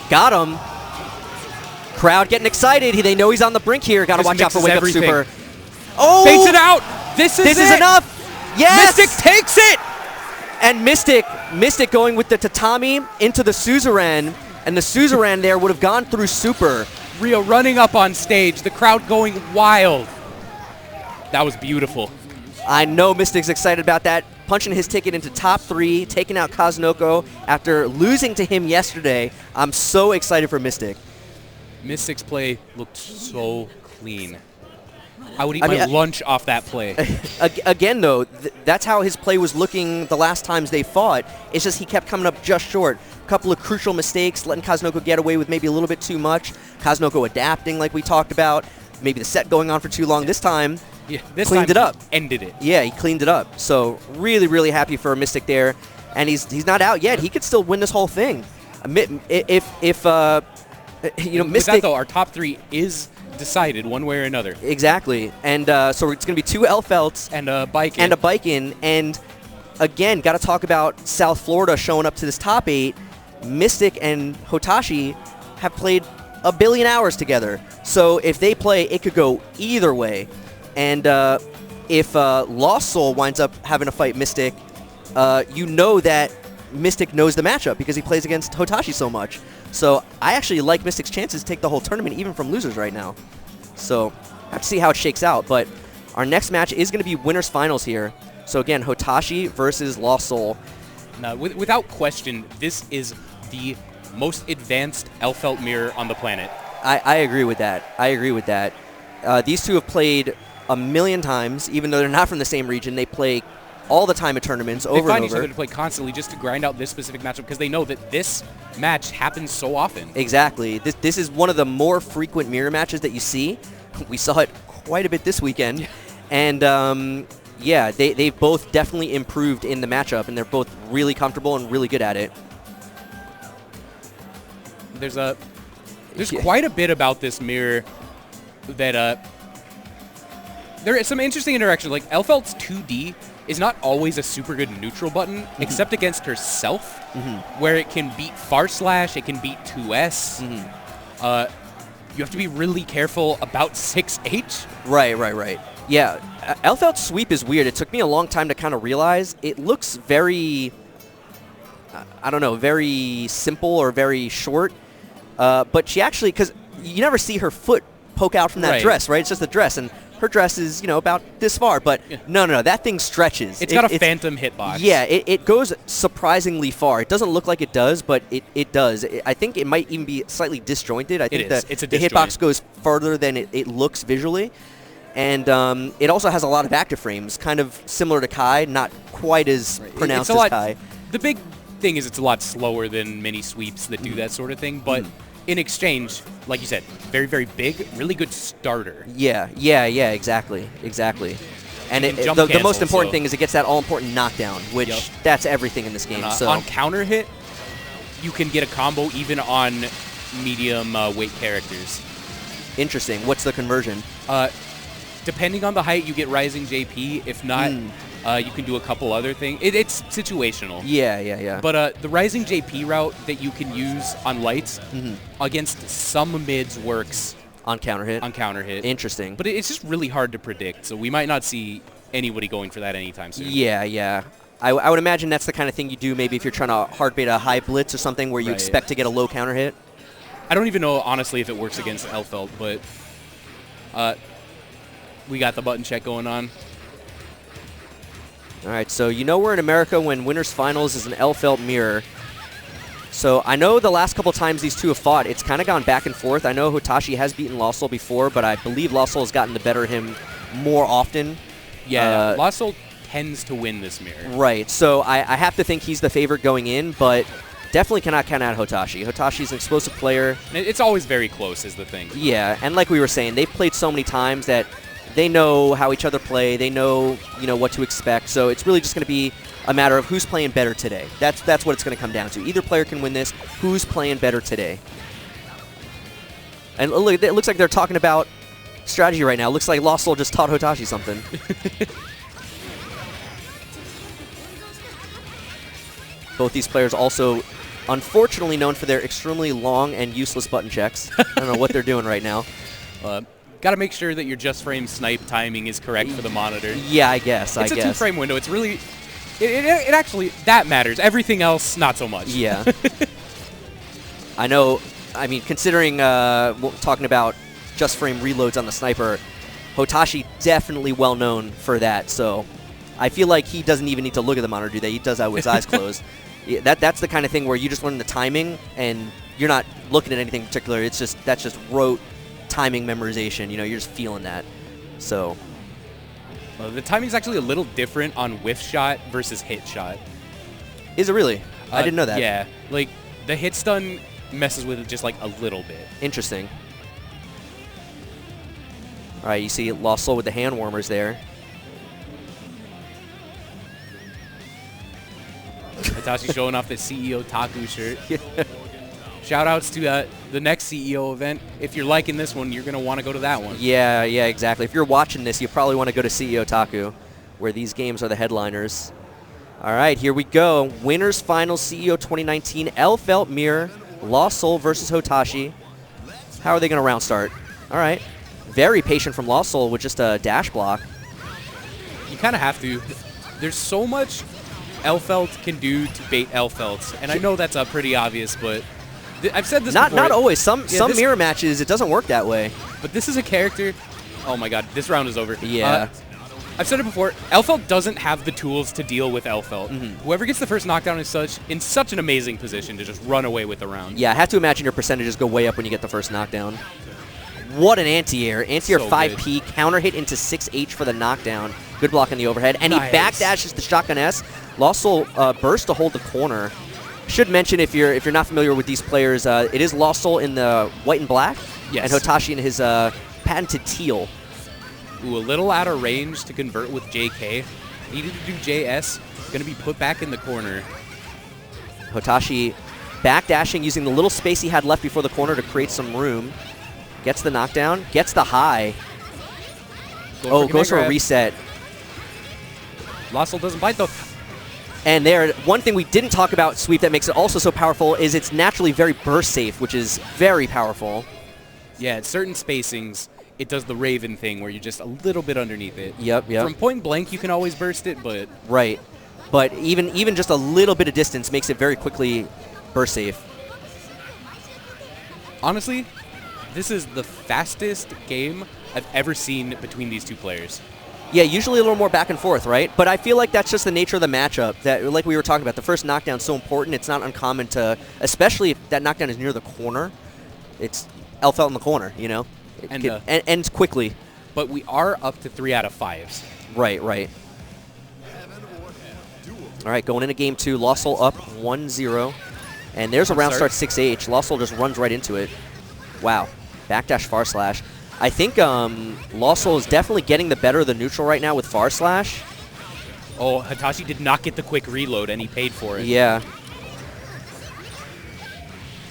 Got him. Crowd getting excited. They know he's on the brink here. Got to watch out for wake-up super. Oh! Fakes it out. This is enough. Yes! Mystic takes it! And Mystic going with the tatami into the suzerain, and the suzerain there would have gone through super. Rio running up on stage, the crowd going wild. That was beautiful. I know Mystic's excited about that. Punching his ticket into top 3, taking out Kazunoko after losing to him yesterday. I'm so excited for Mystic. Mystic's play looked so clean. I would eat my lunch off that play. Again, though, that's how his play was looking the last times they fought. It's just he kept coming up just short. A couple of crucial mistakes, letting Kazunoko get away with maybe a little bit too much. Kazunoko adapting like we talked about. Maybe the set going on for too long. This time, cleaned it up. Ended it. Yeah, he cleaned it up. So really, really happy for Mystic there. And he's not out yet. He could still win this whole thing. If Mystic. With that, though, our top 3 is decided one way or another. Exactly. And so it's going to be 2 L Felts. And a Baiken. And a Baiken. And again, got to talk about South Florida showing up to this top 8. Mystic and Hotashi have played a billion hours together. So if they play, it could go either way. And if Lost Soul winds up having to fight Mystic, you know that Mystic knows the matchup because he plays against Hotashi so much. So I actually like Mystic's chances to take the whole tournament, even from losers right now. So I have to see how it shakes out. But our next match is going to be winners finals here. So again, Hotashi versus Lost Soul. Now, without question, this is the most advanced L-Felt mirror on the planet. I agree with that. I agree with that. These two have played a million times, even though they're not from the same region. They play all the time at tournaments, over They and find each over. other to play constantly just to grind out this specific matchup because they know that this match happens so often. Exactly. This is one of the more frequent mirror matches that you see. We saw it quite a bit this weekend. And, yeah, they've both definitely improved in the matchup, and they're both really comfortable and really good at it. There's quite a bit about this mirror that there is some interesting interaction. Like Elfelt's 2D is not always a super good neutral button, except against herself, where it can beat Far Slash, it can beat 2S. You have to be really careful about 6H. Right. Yeah, Elfelt's sweep is weird. It took me a long time to kind of realize. It looks very, I don't know, very simple or very short. But she actually, because you never see her foot poke out from that dress, right? It's just a dress, and her dress is, about this far. But no, that thing stretches. It's got a phantom hitbox. Yeah, it goes surprisingly far. It doesn't look like it does, but it does. I think it might even be slightly disjointed. I think the hitbox goes further than it looks visually. And it also has a lot of active frames, kind of similar to Kai, not quite as pronounced as Kai. The big thing is it's a lot slower than many sweeps that do that sort of thing, but in exchange, like you said, very, very big, really good starter. Yeah, exactly. And the most important thing is it gets that all-important knockdown, which that's everything in this game. So on counter hit, you can get a combo even on medium weight characters. Interesting. What's the conversion? Depending on the height, you get Rising JP. If not, you can do a couple other things. It's situational. Yeah. But the Rising JP route that you can use on lights against some mids works on counter hit. Interesting. But it's just really hard to predict, so we might not see anybody going for that anytime soon. Yeah. I would imagine that's the kind of thing you do maybe if you're trying to hard bait a high blitz or something where you expect to get a low counter hit. I don't even know, honestly, if it works against Elfelt, but we got the button check going on. All right, so we're in America when winners finals is an Elfelt mirror. So I know the last couple times these two have fought, it's kind of gone back and forth. I know Hotashi has beaten Lost Soul before, but I believe Lost Soul has gotten the better of him more often. Yeah, Lost Soul tends to win this mirror. Right, so I have to think he's the favorite going in, but definitely cannot count out Hotashi. Hotashi's an explosive player. It's always very close is the thing. Yeah, and like we were saying, they've played so many times that they know how each other play. They know, what to expect. So it's really just going to be a matter of who's playing better today. That's what it's going to come down to. Either player can win this. Who's playing better today? And look, it looks like they're talking about strategy right now. It looks like Lost Soul just taught Hotashi something. Both these players also, unfortunately, known for their extremely long and useless button checks. I don't know what they're doing right now. Got to make sure that your just frame snipe timing is correct for the monitor. Yeah, I guess. It's a 2-frame window. It's really, it actually, that matters. Everything else, not so much. Yeah. I know, considering talking about just frame reloads on the sniper, Hotashi definitely well known for that. So I feel like he doesn't even need to look at the monitor, do that. He does that with his eyes closed. Yeah, that's the kind of thing where you just learn the timing and you're not looking at anything in particular. That's just rote timing memorization. You're just feeling that. So the timing is actually a little different on whiff shot versus hit shot. Is it really? I didn't know that. Yeah, like the hit stun messes with it just like a little bit. Interesting. All right, you see Lost Soul with the hand warmers there. Hitachi showing off the CEO Taku shirt. Shout-outs to the next CEO event. If you're liking this one, you're going to want to go to that one. Yeah, exactly. If you're watching this, you probably want to go to CEO Taku, where these games are the headliners. All right, here we go. Winners final CEO 2019, Elfelt Mirror, Lost Soul versus Hotashi. How are they going to round start? All right. Very patient from Lost Soul with just a dash block. You kind of have to. There's so much Elfelt can do to bait Elfelt, and I know that's pretty obvious, but I've said this before. Not always. Some mirror matches, it doesn't work that way. But this is a character. Oh my god, this round is over. Yeah. I've said it before. Elfelt doesn't have the tools to deal with Elfelt. Whoever gets the first knockdown is in such an amazing position to just run away with the round. Yeah, I have to imagine your percentages go way up when you get the first knockdown. What an anti-air. Anti-air So 5P, counter hit into 6H for the knockdown. Good block on the overhead. And Nice. he backdashes the shotgun S. Lost Soul burst to hold the corner. Should mention, if you're not familiar with these players, it is Lost Soul in the white and black. Yes. And Hotashi in his patented teal. Ooh, a little out of range to convert with JK. Needed to do JS. Going to be put back in the corner. Hotashi backdashing, using the little space he had left before the corner to create some room. Gets the knockdown. Gets the high. Goes for a reset. Lost Soul doesn't bite, though. And there, one thing we didn't talk about, Sweep, that makes it also so powerful is it's naturally very burst safe, which is very powerful. Yeah, at certain spacings, it does the Raven thing where you're just a little bit underneath it. Yep. From point blank, you can always burst it, but... Right. But even just a little bit of distance makes it very quickly burst safe. Honestly, this is the fastest game I've ever seen between these two players. Yeah, usually a little more back and forth, right? But I feel like that's just the nature of the matchup. That, like we were talking about, the first knockdown's so important. It's not uncommon to, especially if that knockdown is near the corner. It's Elfelt in the corner, you know? And ends quickly. But we are up to 3 out of 5s. Right. All right, going into game 2, Lost Soul up 1-0. And there's a round start 6H. Lost Soul just runs right into it. Wow. Backdash far slash. I think Lost Soul is definitely getting the better of the neutral right now with far slash. Oh, Hitachi did not get the quick reload, and he paid for it. Yeah.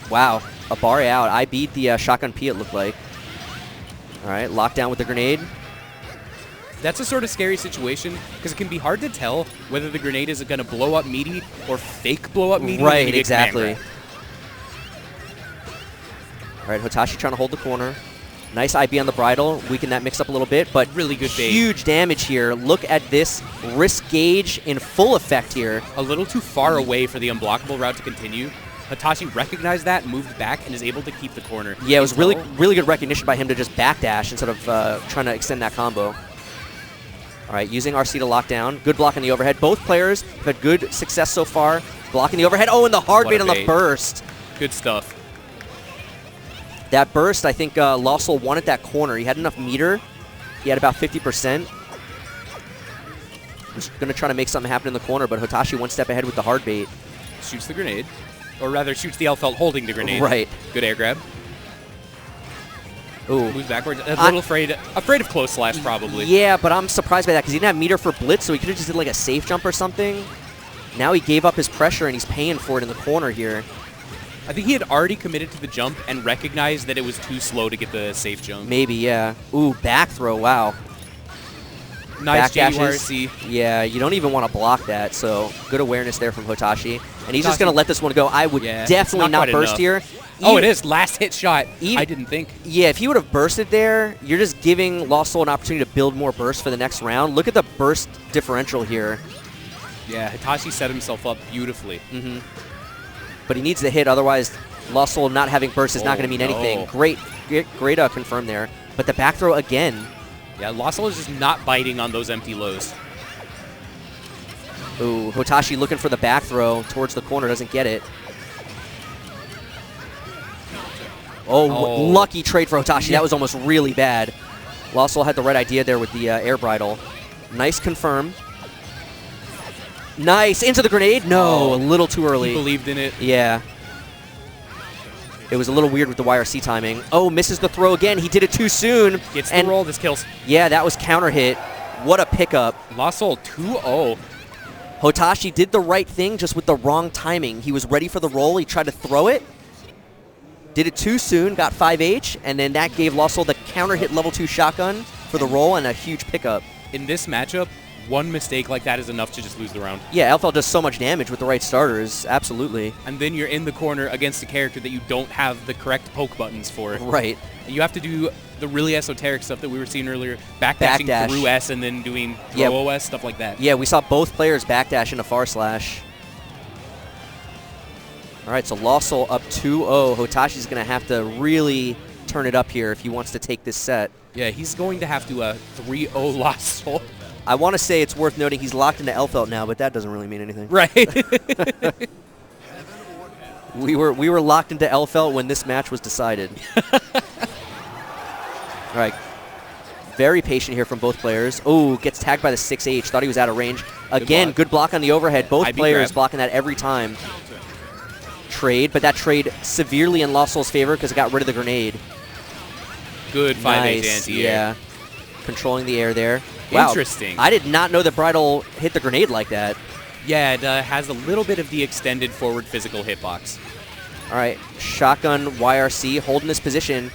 Wow. A bar out. I beat the shotgun P, it looked like. All right, lockdown with the grenade. That's a sort of scary situation, because it can be hard to tell whether the grenade is going to blow up meaty or fake blow up meaty. Right, exactly. All right, Hotashi trying to hold the corner. Nice IB on the bridle, weaken that mix up a little bit, but really good bait. Huge damage here. Look at this risk gauge in full effect here. A little too far away for the unblockable route to continue. Hitachi recognized that, moved back, and is able to keep the corner. Yeah, it was really good recognition by him to just backdash instead of trying to extend that combo. All right, using RC to lock down. Good block on the overhead. Both players have had good success so far. Blocking the overhead. Oh, and the hard bait on the burst. Good stuff. That burst, I think Lost Soul wanted that corner. He had enough meter. He had about 50%. Just going to try to make something happen in the corner, but Hotashi one step ahead with the hard bait. Shoots the grenade. Or rather, shoots the Elfelt holding the grenade. Right. Good air grab. Ooh. Moves backwards. A little afraid of close slash, probably. Yeah, but I'm surprised by that because he didn't have meter for blitz, so he could have just did like a safe jump or something. Now he gave up his pressure, and he's paying for it in the corner here. I think he had already committed to the jump and recognized that it was too slow to get the safe jump. Maybe, yeah. Ooh, back throw, wow. Nice Back JURC. Yeah, you don't even want to block that, so good awareness there from Hotashi. And he's just going to let this one go. I would definitely not burst here. Oh, it is. Last hit shot. I didn't think. Yeah, if he would have bursted there, you're just giving Lost Soul an opportunity to build more burst for the next round. Look at the burst differential here. Yeah, Hitachi set himself up beautifully. But he needs the hit, otherwise Lost Soul not having burst is not going to mean anything. Great confirm there. But the back throw again. Yeah, Lost Soul is just not biting on those empty lows. Ooh, Hotashi looking for the back throw towards the corner, doesn't get it. Oh, lucky trade for Hotashi. That was almost really bad. Lost Soul had the right idea there with the air bridle. Nice confirm. Nice. Into the grenade. No, a little too early. He believed in it. Yeah. It was a little weird with the YRC timing. Oh, misses the throw again. He did it too soon. Gets the roll. This kills. Yeah, that was counter hit. What a pickup. Lost Soul 2-0. Hotashi did the right thing just with the wrong timing. He was ready for the roll. He tried to throw it. Did it too soon, got 5H, and then that gave Lost Soul the counter hit level 2 shotgun for the roll and a huge pickup. In this matchup, one mistake like that is enough to just lose the round. Yeah, Elfelt does so much damage with the right starters, absolutely. And then you're in the corner against a character that you don't have the correct poke buttons for. Right. And you have to do the really esoteric stuff that we were seeing earlier, backdashing through S and then doing throw OS, stuff like that. Yeah, we saw both players backdash into far slash. All right, so Lost Soul up 2-0. Hotashi's going to have to really turn it up here if he wants to take this set. Yeah, he's going to have to 3-0 Lost Soul. I want to say it's worth noting he's locked into Elfelt now, but that doesn't really mean anything. Right. we were locked into Elfelt when this match was decided. All right. Very patient here from both players. Oh, gets tagged by the 6H. Thought he was out of range. Again, good block on the overhead. Both IB players grab. blocking that every time. Trade, but that trade severely in Lost Soul's favor because it got rid of the grenade. Good 5H Nice. anti-air. Yeah. Controlling the air there. Wow. Interesting. I did not know that Bridal hit the grenade like that. Yeah, it has a little bit of the extended forward physical hitbox. All right. Shotgun YRC holding this position.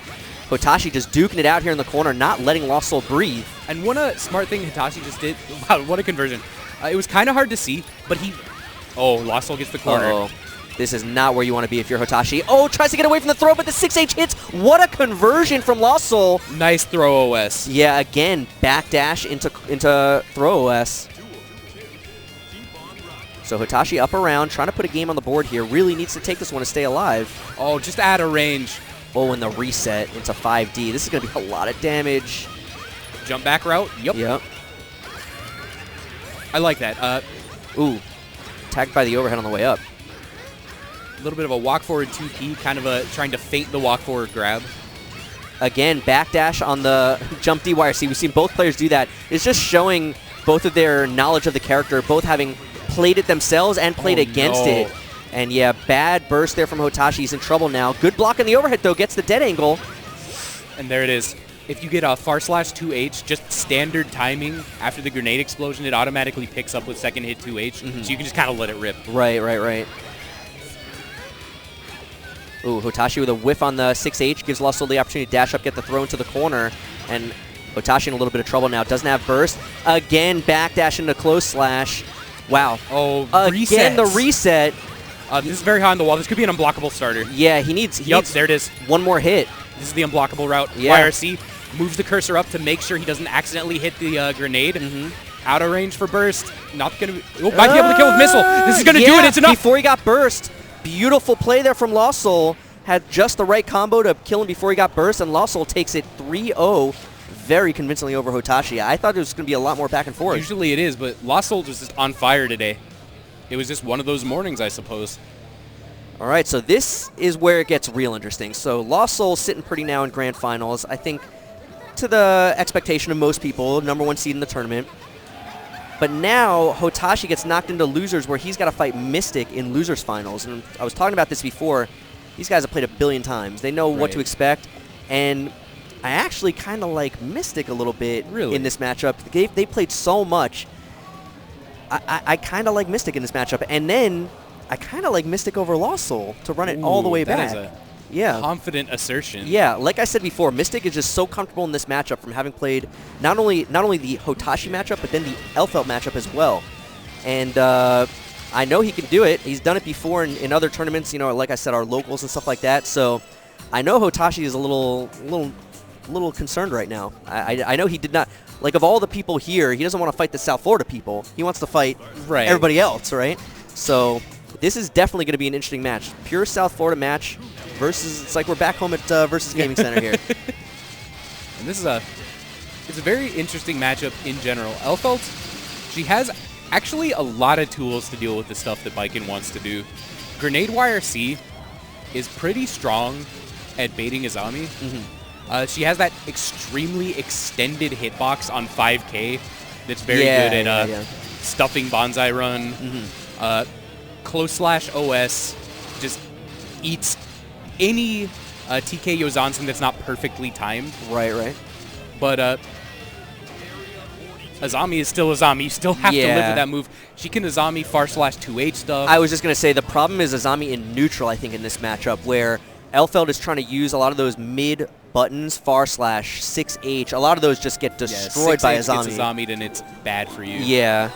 Hotashi just duking it out here in the corner, not letting Lost Soul breathe. And one smart thing Hitachi just did, wow, what a conversion. It was kind of hard to see, but he, Lost Soul gets the corner. Uh-oh. This is not where you want to be if you're Hotashi. Oh, tries to get away from the throw, but the 6H hits. What a conversion from Lost Soul. Nice throw OS. Yeah, again, backdash into throw OS. So Hotashi up around, trying to put a game on the board here. Really needs to take this one to stay alive. Oh, just out of range. Oh, and the reset into 5D. This is going to be a lot of damage. Jump back route. Yep. I like that. Ooh, tagged by the overhead on the way up. A little bit of a walk forward 2P, kind of trying to feint the walk forward grab. Again, backdash on the jump DYRC. We've seen both players do that. It's just showing both of their knowledge of the character, both having played it themselves and played against it. And yeah, bad burst there from Hotashi. He's in trouble now. Good block on the overhead, though. Gets the dead angle. And there it is. If you get a /2H, just standard timing after the grenade explosion, it automatically picks up with second hit 2H. So you can just kind of let it rip. Right. Ooh, Hotashi with a whiff on the 6H. Gives Lost Soul the opportunity to dash up, get the throw into the corner. And Hotashi in a little bit of trouble now. Doesn't have burst. Again, backdash into close slash. Wow. Oh, again, the reset. This is very high on the wall. This could be an unblockable starter. Yeah, he needs there it is. One more hit. This is the unblockable route. Yeah. YRC moves the cursor up to make sure he doesn't accidentally hit the grenade. Out of range for burst. Not going to be... Oh, might be able to kill with missile. This is going to do it. It's enough. Before he got burst. Beautiful play there from Lost Soul. Had just the right combo to kill him before he got burst, and Lost Soul takes it 3-0 very convincingly over Hotashi. I thought it was going to be a lot more back and forth. Usually it is, but Lost Soul was just on fire today. It was just one of those mornings, I suppose. All right, so this is where it gets real interesting. So Lost Soul sitting pretty now in grand finals. I think to the expectation of most people, #1 seed in the tournament. But now Hotashi gets knocked into losers where he's got to fight Mystic in losers finals. And I was talking about this before. These guys have played a billion times. They know what to expect. And I actually kind of like Mystic a little bit in this matchup. They played so much. I kind of like Mystic in this matchup. And then I kind of like Mystic over Lost Soul to run it all the way back. That is a confident assertion. Yeah, like I said before, Mystic is just so comfortable in this matchup from having played not only the Hotashi matchup, but then the Elfelt matchup as well. And I know he can do it. He's done it before in other tournaments, you know, like I said, our locals and stuff like that. So I know Hotashi is a little concerned right now. I know he did not, like, of all the people here, he doesn't want to fight the South Florida people. He wants to fight everybody else, right? So this is definitely going to be an interesting match. Pure South Florida match versus, it's like we're back home at Versus Gaming Center here. And this is it's a very interesting matchup in general. Elfelt, she has actually a lot of tools to deal with the stuff that Baiken wants to do. Grenade YRC is pretty strong at baiting Azami. She has that extremely extended hitbox on 5K that's very good at stuffing Bonsai Run. Close slash OS just eats any TK Yozansen that's not perfectly timed. Right. But Azami is still Azami. You still have to live with that move. She can Azami /2H stuff. I was just going to say, the problem is Azami in neutral, I think, in this matchup, where Elfeld is trying to use a lot of those mid buttons, /6H. A lot of those just get destroyed by Azami. Gets Azami'd and it's bad for you. Yeah.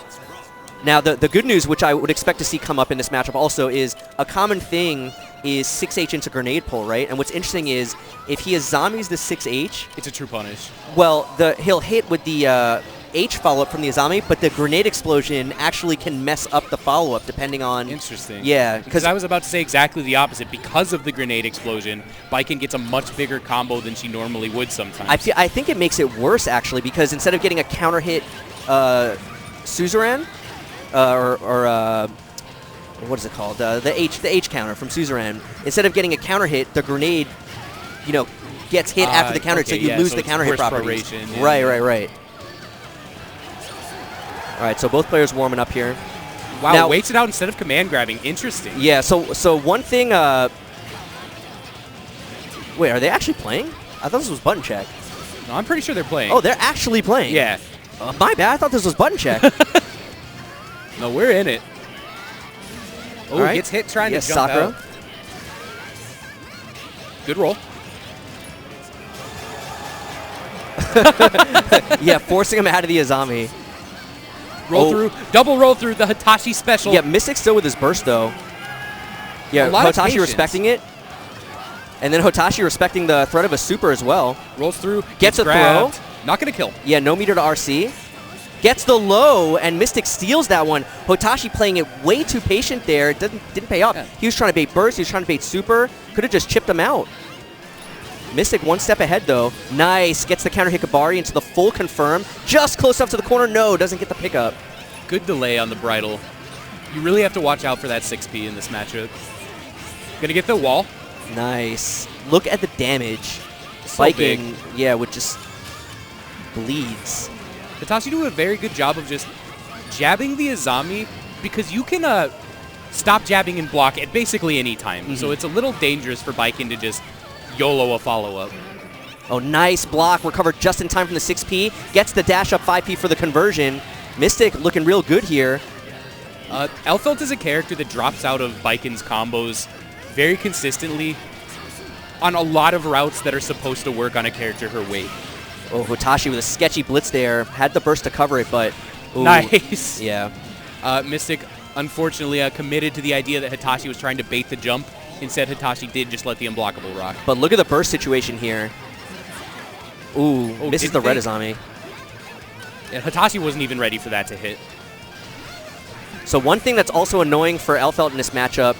Now, the good news, which I would expect to see come up in this matchup also, is a common thing is 6H into grenade pull, right? And what's interesting is if he Azamis the 6H... It's a true punish. Well, he'll hit with the H follow-up from the Azami, but the grenade explosion actually can mess up the follow-up depending on... Interesting. Yeah. Because I was about to say exactly the opposite. Because of the grenade explosion, Baiken gets a much bigger combo than she normally would sometimes. I think it makes it worse, actually, because instead of getting a counter hit Suzerain, what is it called? The H counter from Suzerain. Instead of getting a counter hit, the grenade you know, gets hit after the counter, okay, so you yeah, lose so the it's counter hit worse properties. proration, yeah. Right. All right, so both players warming up here. Wow, Now, waits it out instead of command grabbing. Interesting. yeah, so one thing, wait, are they actually playing? I thought this was button check. No, I'm pretty sure they're playing. Oh, they're actually playing. Yeah. My bad, I thought this was button check. No, we're in it. Oh, All right. gets hit trying to jump Sakura. out. Good roll. Yeah, forcing him out of the Azami. Roll through. Double roll through the Hitachi special. Yeah, Mystic still with his burst, though. Yeah, A lot of Hotashi patience. respecting it. And then Hotashi respecting the threat of a super as well. Rolls through. Gets a grabbed. throw. Not going to kill. Yeah, no meter to RC. Gets the low, and Mystic steals that one. Hotashi playing it way too patient there. It didn't pay off. Yeah. He was trying to bait burst. He was trying to bait super. Could have just chipped him out. Mystic one step ahead, though. Nice. Gets the counter Hikabari into the full confirm. Just close up to the corner. No, doesn't get the pickup. Good delay on the bridle. You really have to watch out for that 6P in this matchup. Gonna get the wall. Nice. Look at the damage. So Baiken, big. yeah, would just bleeds. Hitachi do a very good job of just jabbing the Azami because you can stop jabbing and block at basically any time. So it's a little dangerous for Baiken to just YOLO a follow-up. Oh, nice block. Recovered just in time from the 6P. Gets the dash up 5P for the conversion. Mystic looking real good here. Elfelt is a character that drops out of Baiken's combos very consistently on a lot of routes that are supposed to work on a character her weight. Oh, Hotashi with a sketchy blitz there. Had the burst to cover it, but... Ooh, Nice. Yeah. Mystic, unfortunately, committed to the idea that Hitachi was trying to bait the jump. Instead, Hitachi did just let the unblockable rock. But look at the burst situation here. Ooh, Oh, misses did the red they- Azami. Yeah, Hitachi wasn't even ready for that to hit. So one thing that's also annoying for Elfelt in this matchup,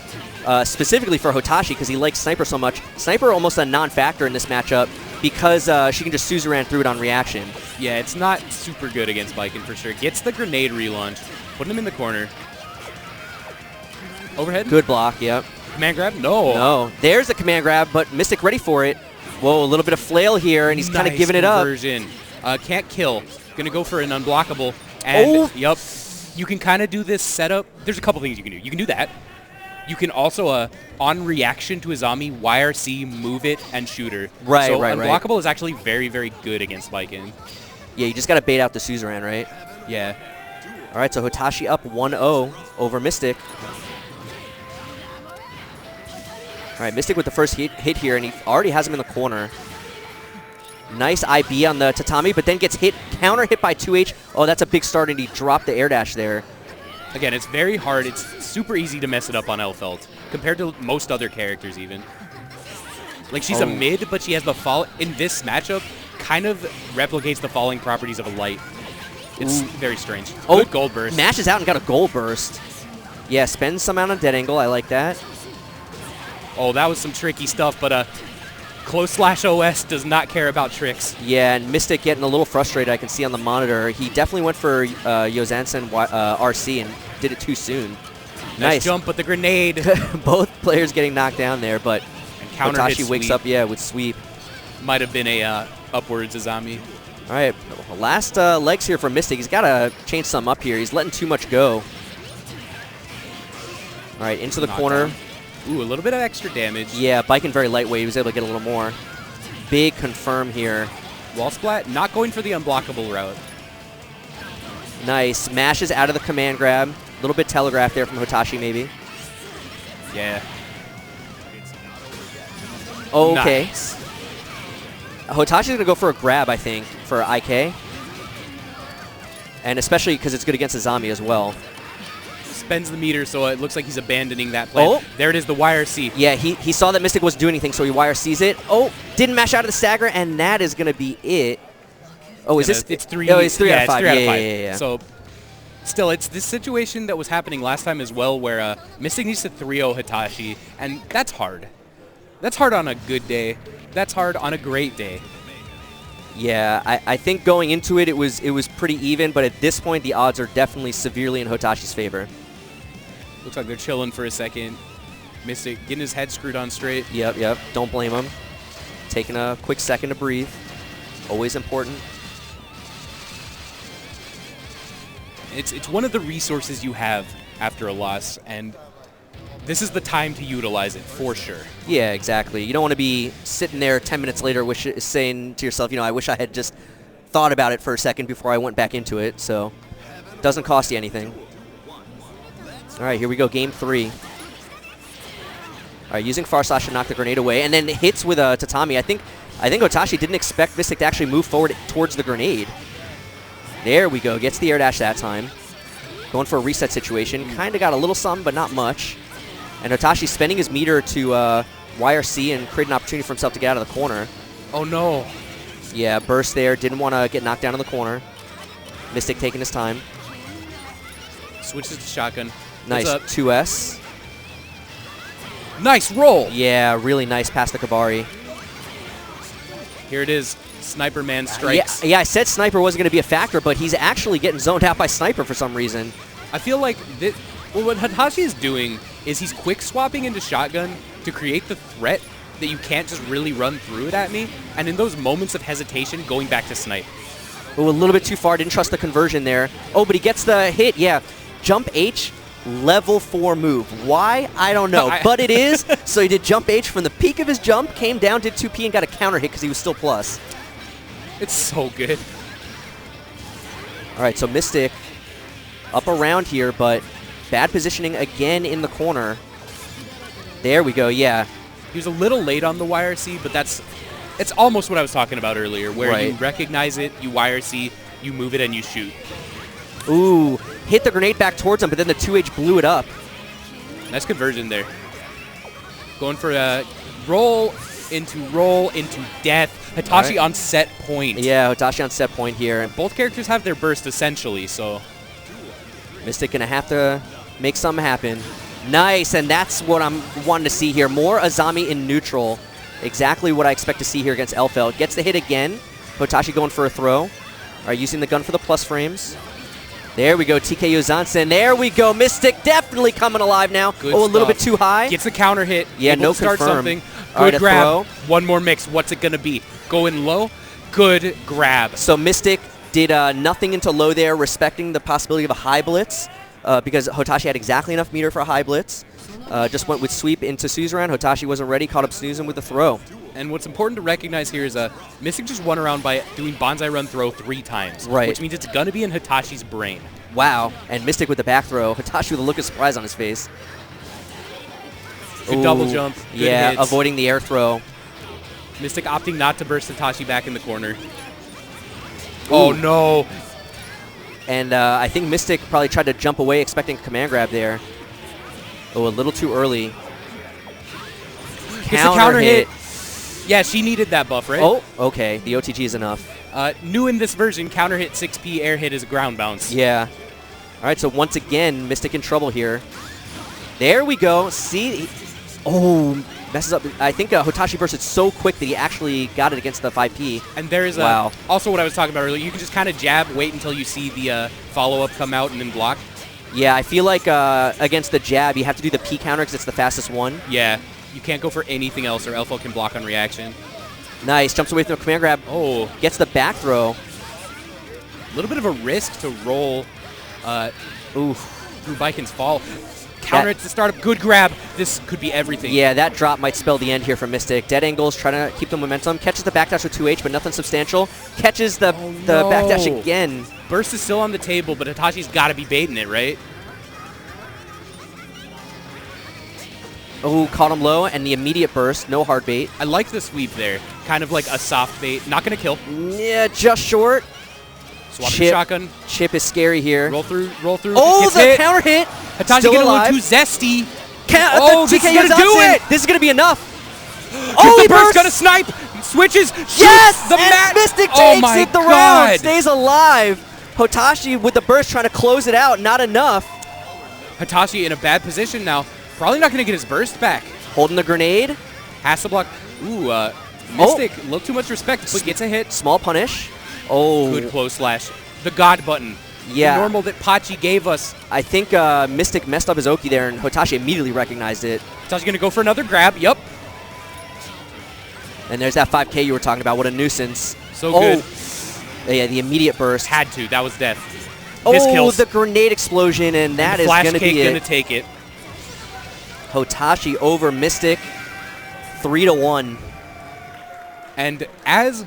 specifically for Hotashi, because he likes Sniper so much, Sniper almost a non-factor in this matchup because she can just Suzerain through it on reaction. Yeah, it's not super good against Baiken for sure. Gets the grenade relaunch, putting him in the corner. Overhead. Good block, yep. Command grab? No. No, there's the command grab, but Mystic ready for it. Whoa, a little bit of flail here, and he's kind of Nice giving it up. conversion. Can't kill. Gonna go for an unblockable. And, yep, you can kind of do this setup. There's a couple things you can do. You can do that. You can also, on reaction to Azami, YRC, move it, and shoot her. Right, so right. unblockable is actually very, very good against Baiken. Yeah, you just got to bait out the Suzerain, right? Yeah. All right, so Hotashi up 1-0 over Mystic. All right, Mystic with the first hit here, and he already has him in the corner. Nice IB on the tatami, but then gets counter hit by 2H. Oh, that's a big start, and he dropped the air dash there. Again, it's very hard. It's super easy to mess it up on Elfelt, compared to most other characters even. Like, she's a mid, but she has the fall... In this matchup, kind of replicates the falling properties of a light. It's very strange. Good gold burst. Mashes out and got a gold burst. Yeah, spends some amount of dead angle. I like that. Oh, that was some tricky stuff, but Close/OS does not care about tricks. Yeah, and Mystic getting a little frustrated, I can see on the monitor. He definitely went for Yozansen RC and did it too soon. Nice jump, but the grenade. Both players getting knocked down there, but Counter hit Hotashi wakes sweep. up, yeah, with sweep. Might have been a upwards Azami. All right, last legs here for Mystic. He's got to change something up here. He's letting too much go. All right, into the corner. Ooh, a little bit of extra damage. Yeah, Baiken very lightweight. He was able to get a little more. Big confirm here. Wall splat, not going for the unblockable route. Nice. Mashes out of the command grab. A little bit telegraphed there from Hotashi, maybe. Yeah. Okay. Nice. Hotashi's going to go for a grab, I think, for IK. And especially because it's good against Azami as well. Spends the meter, so it looks like he's abandoning that plan. Oh. There it is, the YRC. Yeah, he saw that Mystic wasn't doing anything, so he YRCs it. Oh, didn't mash out of the stagger, and that is going to be it. Oh, is this? It's 3. Oh, it's 3 out of 5. It's 3 out of 5. Yeah. So, still, it's this situation that was happening last time as well, where Mystic needs to 3-0 Hitachi, and that's hard. That's hard on a good day. That's hard on a great day. Yeah, I think going into it, it was pretty even, but at this point, the odds are definitely severely in Hotashi's favor. Looks like they're chilling for a second. Mystic getting his head screwed on straight. Yep. Don't blame him. taking a quick second to breathe. Always important. It's one of the resources you have after a loss, and this is the time to utilize it for sure. Yeah, exactly. You don't want to be sitting there 10 minutes later saying to yourself, I wish I had just thought about it for a second before I went back into it. So it doesn't cost you anything. All right, here we go, game 3. All right, using far slash to knock the grenade away, and then hits with a tatami. I think Hotashi didn't expect Mystic to actually move forward towards the grenade. There we go. Gets the air dash that time. Going for a reset situation. Kind of got a little something, but not much. And Hotashi spending his meter to YRC and create an opportunity for himself to get out of the corner. Oh, no. Yeah, burst there. Didn't want to get knocked down in the corner. Mystic taking his time. Switches to shotgun. Nice 2S. Nice roll. Yeah, really nice past the Kabari. Here it is. Sniper Man strikes. Yeah, I said Sniper wasn't going to be a factor, but he's actually getting zoned out by Sniper for some reason. I feel like what Hotashi is doing is he's quick swapping into shotgun to create the threat that you can't just really run through it at me. And in those moments of hesitation, going back to snipe. Oh, a little bit too far. Didn't trust the conversion there. Oh, but he gets the hit. Yeah. Jump H, level 4 move. Why? I don't know. But it is. So he did Jump H from the peak of his jump, came down, did 2P, and got a counter hit because he was still plus. It's so good. All right, so Mystic up around here, but bad positioning again in the corner. There we go, yeah. He was a little late on the YRC, but it's almost what I was talking about earlier, where you recognize it, you YRC, you move it, and you shoot. Ooh, hit the grenade back towards him, but then the 2H blew it up. Nice conversion there. Going for a roll into death. Hotashi on set point. Yeah, Hotashi on set point here. Both characters have their burst, essentially, so... Mystic going to have to make something happen. Nice, and that's what I'm wanting to see here. More Azami in neutral. Exactly what I expect to see here against Elfeld. Gets the hit again. Hotashi going for a throw. All right, using the gun for the plus frames. There we go, TKO Zansen. There we go, Mystic definitely coming alive now. Good a little stuff. bit too high. Gets a counter hit. Yeah, Able no to start confirm. Something. All right, Good grab. throw. One more mix. What's it going to be? Going low. Good grab. So Mystic did nothing into low there, respecting the possibility of a high blitz because Hotashi had exactly enough meter for a high blitz. Just went with sweep into Suzerain. Hotashi wasn't ready, caught up snoozing with the throw. And what's important to recognize here is Mystic just won around by doing Bonsai Run throw 3 times. Right. Which means it's going to be in Hitashi's brain. Wow. And Mystic with the back throw. Hotashi with a look of surprise on his face. Good double jump. Good yeah, hits. avoiding the air throw. Mystic opting not to burst Hitachi back in the corner. Oh, no. And I think Mystic probably tried to jump away expecting a command grab there. Oh, a little too early. Gets a counter hit. Yeah, she needed that buff, right? Oh, okay. The OTG is enough. New in this version, counter hit 6P, air hit is a ground bounce. Yeah. All right, so once again, Mystic in trouble here. There we go. See? Oh, messes up. I think Hotashi bursted so quick that he actually got it against the 5P. And there is also what I was talking about earlier. You can just kind of jab, wait until you see the follow-up come out and then block. Yeah, I feel like against the jab, you have to do the P counter because it's the fastest one. Yeah, you can't go for anything else or Elfo can block on reaction. Nice. Jumps away from the command grab. Oh. Gets the back throw. A little bit of a risk to roll through Baiken's fall. Counter at the startup. Good grab. This could be everything. Yeah, that drop might spell the end here for Mystic. Dead angles, trying to keep the momentum. Catches the backdash with 2H, but nothing substantial. Catches the backdash again. Burst is still on the table, but Hitashi's got to be baiting it, right? Oh, caught him low, and the immediate burst. No hard bait. I like the sweep there. Kind of like a soft bait. Not going to kill. Yeah, just short. Swap to shotgun. Chip is scary here. Roll through. Oh, the counter hit. Hitachi getting a little too zesty. This is going to do it. This is going to be enough. Oh, the burst going to snipe. Switches. Yes! The and Mystic takes it the round. Stays alive. Hotashi with the burst trying to close it out. Not enough. Hitachi in a bad position now. Probably not going to get his burst back. Holding the grenade. Has to block. Ooh, Mystic, a little too much respect, but gets a hit. Small punish. Oh. Good close slash. The God button. Yeah. The normal that Pachi gave us. I think Mystic messed up his Oki there, and Hotashi immediately recognized it. Hitachi going to go for another grab. Yup. And there's that 5K you were talking about. What a nuisance. So good. Yeah, the immediate burst. Had to. That was death. Oh, kills. the grenade explosion, and that is Flash going to Cake be gonna it. take it. Hotashi over Mystic, 3-1. And as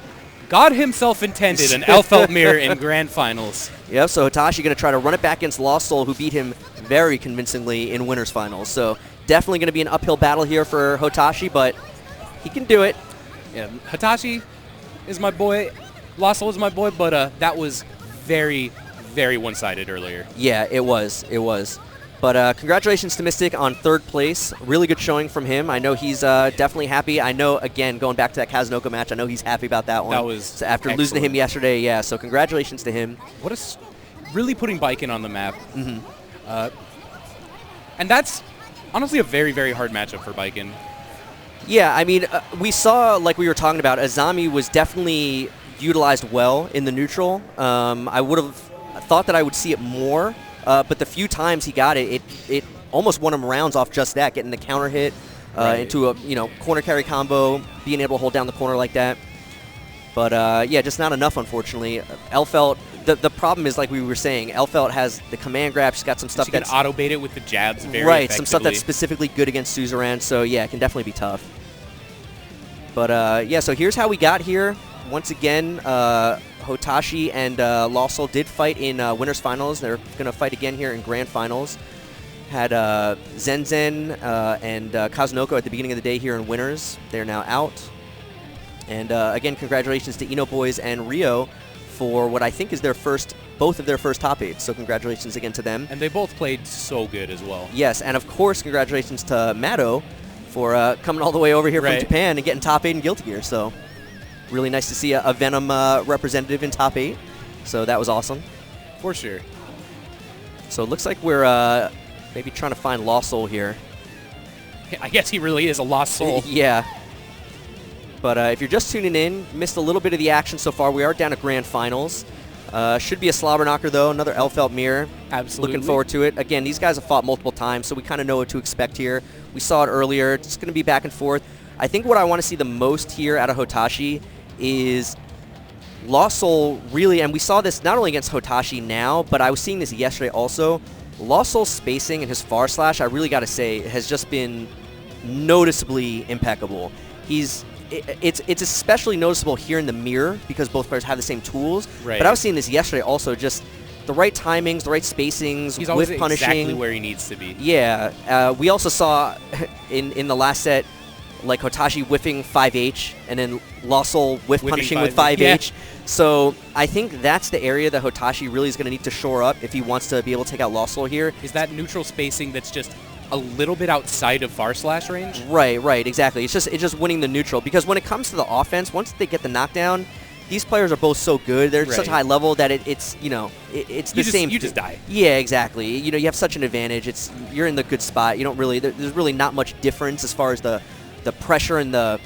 God himself intended, an Elfelt mirror in Grand Finals. Yep, so Hotashi going to try to run it back against Lost Soul, who beat him very convincingly in Winners Finals. So definitely going to be an uphill battle here for Hotashi, but he can do it. Yeah, Hotashi is my boy. Lost Soul is my boy, but that was very, very one-sided earlier. Yeah, it was. It was. But congratulations to Mystic on 3rd place. Really good showing from him. I know he's definitely happy. I know, again, going back to that Kazunoko match, I know he's happy about that one. That was so after losing to excellent. him yesterday, yeah. So congratulations to him. What really putting Baiken on the map. And that's honestly a very, very hard matchup for Baiken. Yeah, I mean, we saw, like we were talking about, Azami was definitely utilized well in the neutral. I would have thought that I would see it more. But the few times he got it, it almost won him rounds off just that, getting the counter hit into a corner carry combo, being able to hold down the corner like that. But yeah, just not enough, unfortunately. Elfelt, the problem is, like we were saying, Elfelt has the command grab. She's got some stuff that's auto bait it with the jabs very right, effectively. some stuff that's specifically good against Suzerain. So yeah, it can definitely be tough. But yeah, so here's how we got here. Once again, Hotashi and Lost Soul did fight in Winners Finals. They're going to fight again here in Grand Finals. Had Zen Zen and Kazunoko at the beginning of the day here in Winners. They're now out. And again, congratulations to Ino Boys and Rio for what I think is both of their first top 8. So congratulations again to them. And they both played so good as well. Yes, and of course, congratulations to Maddow for coming all the way over here from Japan and getting top 8 in Guilty Gear. So really nice to see a Venom representative in top 8. So that was awesome. For sure. So it looks like we're maybe trying to find Lost Soul here. I guess he really is a lost soul. Yeah. But if you're just tuning in, missed a little bit of the action so far. We are down to Grand Finals. Should be a slobber knocker, though. Another Elfelt mirror. Absolutely. Looking forward to it. Again, these guys have fought multiple times, so we kind of know what to expect here. We saw it earlier. It's going to be back and forth. I think what I want to see the most here out of Hotashi is Lost Soul really, and we saw this not only against Hotashi now, but I was seeing this yesterday also. Lost Soul's spacing and his far slash, I really got to say, has just been noticeably impeccable. It's especially noticeable here in the mirror because both players have the same tools. Right. But I was seeing this yesterday also, just the right timings, the right spacings, He's always whiff punishing. exactly where he needs to be. Yeah. We also saw in the last set, like Hotashi whiffing 5H and then Lost Soul whiff punishing with 5H. Yeah. So I think that's the area that Hotashi really is going to need to shore up if he wants to be able to take out Lost Soul here. Is that neutral spacing that's just a little bit outside of far slash range? Right, exactly. It's just winning the neutral, because when it comes to the offense, once they get the knockdown, these players are both so good. They're at such a high level that it's the same. You just die. Yeah, exactly. You have such an advantage. You're in the good spot. You don't really there's really not much difference as far as the pressure and the